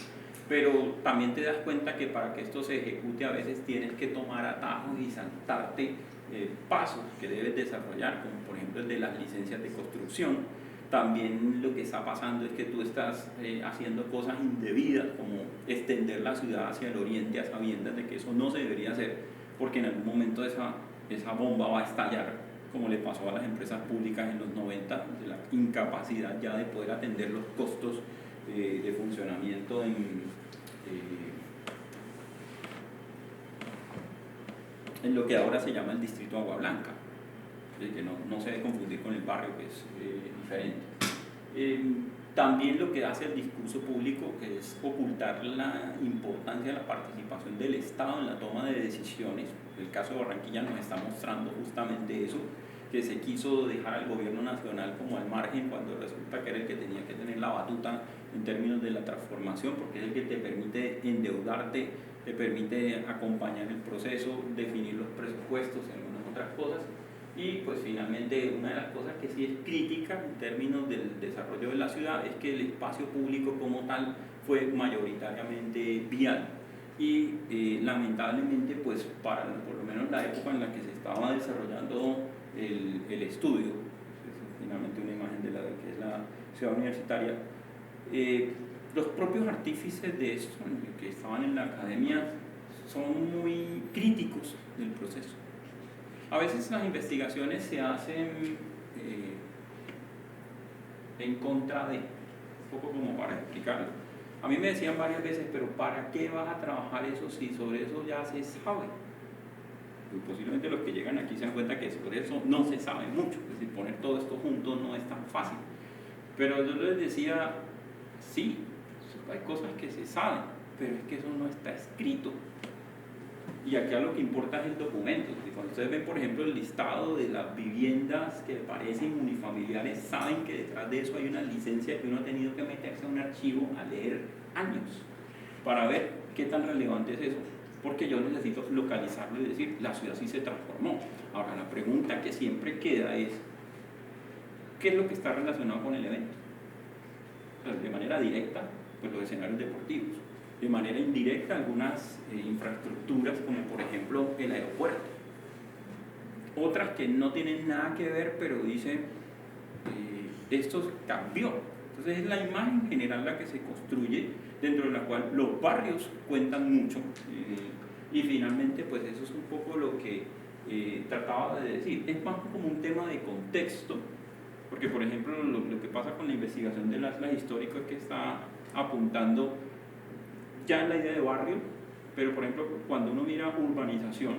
pero también te das cuenta que para que esto se ejecute a veces tienes que tomar atajos y saltarte pasos que debes desarrollar, como por ejemplo el de las licencias de construcción. También lo que está pasando es que tú estás haciendo cosas indebidas, como extender la ciudad hacia el oriente a sabiendas de que eso no se debería hacer, porque en algún momento esa bomba va a estallar, como le pasó a las empresas públicas en los 90, de la incapacidad ya de poder atender los costos de funcionamiento en lo que ahora se llama el distrito Agua Blanca, que no se debe confundir con el barrio, que es diferente. También lo que hace el discurso público, que es ocultar la importancia de la participación del Estado en la toma de decisiones. El caso de Barranquilla nos está mostrando justamente eso, que se quiso dejar al gobierno nacional como al margen, cuando resulta que era el que tenía que tener la batuta en términos de la transformación, porque es el que te permite endeudarte, te permite acompañar el proceso, definir los presupuestos y algunas otras cosas. Y pues finalmente una de las cosas que sí es crítica en términos del desarrollo de la ciudad es que el espacio público como tal fue mayoritariamente vial, y lamentablemente pues para por lo menos la época en la que se estaba desarrollando el estudio, es finalmente una imagen de la que es la ciudad universitaria, los propios artífices de esto, que estaban en la academia, son muy críticos del proceso. A veces las investigaciones se hacen en contra de, un poco como para explicarlo. A mí me decían varias veces, pero ¿para qué vas a trabajar eso si sobre eso ya se sabe? Y posiblemente los que llegan aquí se dan cuenta que sobre eso no se sabe mucho, es decir, poner todo esto junto no es tan fácil. Pero yo les decía, sí, hay cosas que se saben, pero es que eso no está escrito. Y acá lo que importa es el documento. Cuando ustedes ven, por ejemplo, el listado de las viviendas que parecen unifamiliares, saben que detrás de eso hay una licencia que uno ha tenido que meterse a un archivo a leer años para ver qué tan relevante es eso, porque yo necesito localizarlo y decir, la ciudad sí se transformó. Ahora, la pregunta que siempre queda es, ¿qué es lo que está relacionado con el evento? Pues de manera directa, pues los escenarios deportivos. De manera indirecta, algunas infraestructuras, como por ejemplo el aeropuerto. Otras que no tienen nada que ver, pero dicen, esto cambió. Entonces es la imagen general la que se construye, dentro de la cual los barrios cuentan mucho. Y finalmente, pues eso es un poco lo que trataba de decir. Es más como un tema de contexto, porque por ejemplo lo que pasa con la investigación del Atlas histórico es que está apuntando ya en la idea de barrio Pero por ejemplo, cuando uno mira urbanización,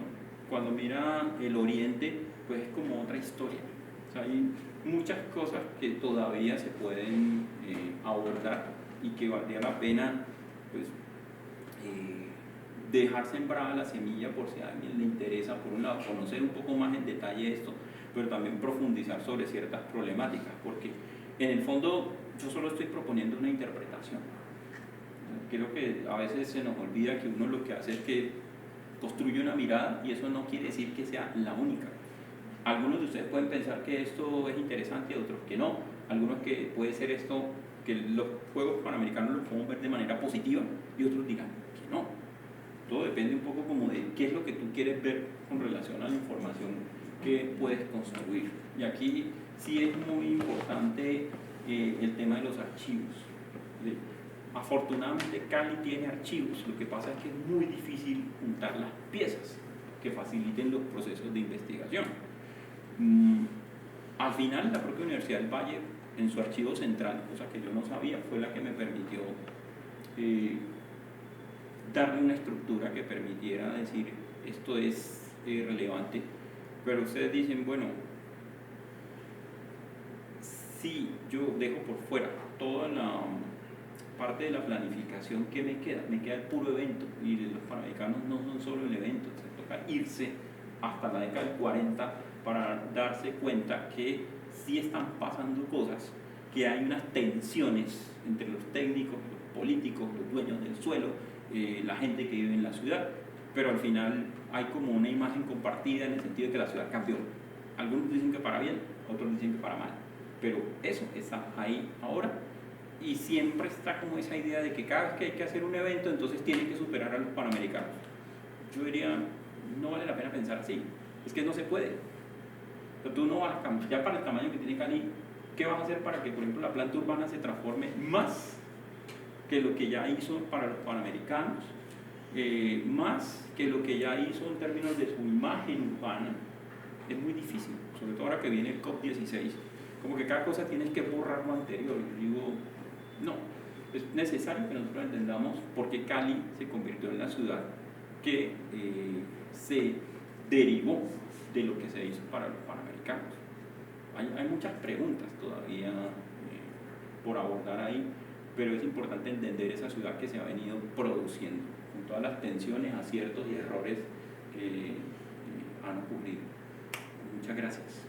cuando mira el oriente, pues es como otra historia. O sea, hay muchas cosas que todavía se pueden abordar y que valdría la pena pues, dejar sembrada la semilla por si a alguien le interesa, por un lado, conocer un poco más en detalle esto, pero también profundizar sobre ciertas problemáticas, porque en el fondo yo solo estoy proponiendo una interpretación. Creo que a veces se nos olvida que uno lo que hace es que construye una mirada y eso no quiere decir que sea la única. Algunos de ustedes pueden pensar que esto es interesante y otros que no. Algunos que puede ser esto, que los Juegos Panamericanos los podemos ver de manera positiva y otros digan que no. Todo depende un poco como de qué es lo que tú quieres ver con relación a la información que puedes construir. Y aquí sí es muy importante el tema de los archivos. ¿Sí? Afortunadamente Cali tiene archivos, lo que pasa es que es muy difícil juntar las piezas que faciliten los procesos de investigación. Al final la propia Universidad del Valle en su archivo central, cosa que yo no sabía, fue la que me permitió darle una estructura que permitiera decir esto es relevante, pero ustedes dicen, bueno, si yo dejo por fuera toda la parte de la planificación, ¿qué me queda? Me queda el puro evento, y los Panamericanos no son solo el evento, se toca irse hasta la década del 40 para darse cuenta que sí están pasando cosas, que hay unas tensiones entre los técnicos, los políticos, los dueños del suelo, la gente que vive en la ciudad, pero al final hay como una imagen compartida en el sentido de que la ciudad cambió. Algunos dicen que para bien, otros dicen que para mal, pero eso está ahí ahora. Y siempre está como esa idea de que cada vez que hay que hacer un evento, entonces tiene que superar a los Panamericanos. Yo diría, no vale la pena pensar así. Es que no se puede. O sea, tú no vas a cambiar, ya para el tamaño que tiene Cali, ¿qué vas a hacer para que, por ejemplo, la planta urbana se transforme más que lo que ya hizo para los Panamericanos, más que lo que ya hizo en términos de su imagen urbana? Es muy difícil, sobre todo ahora que viene el COP16. Como que cada cosa tienes que borrar lo anterior. Yo digo, no, es necesario que nosotros entendamos por qué Cali se convirtió en la ciudad que se derivó de lo que se hizo para los Panamericanos. Hay muchas preguntas todavía por abordar ahí, pero es importante entender esa ciudad que se ha venido produciendo, con todas las tensiones, aciertos y errores que han ocurrido. Muchas gracias.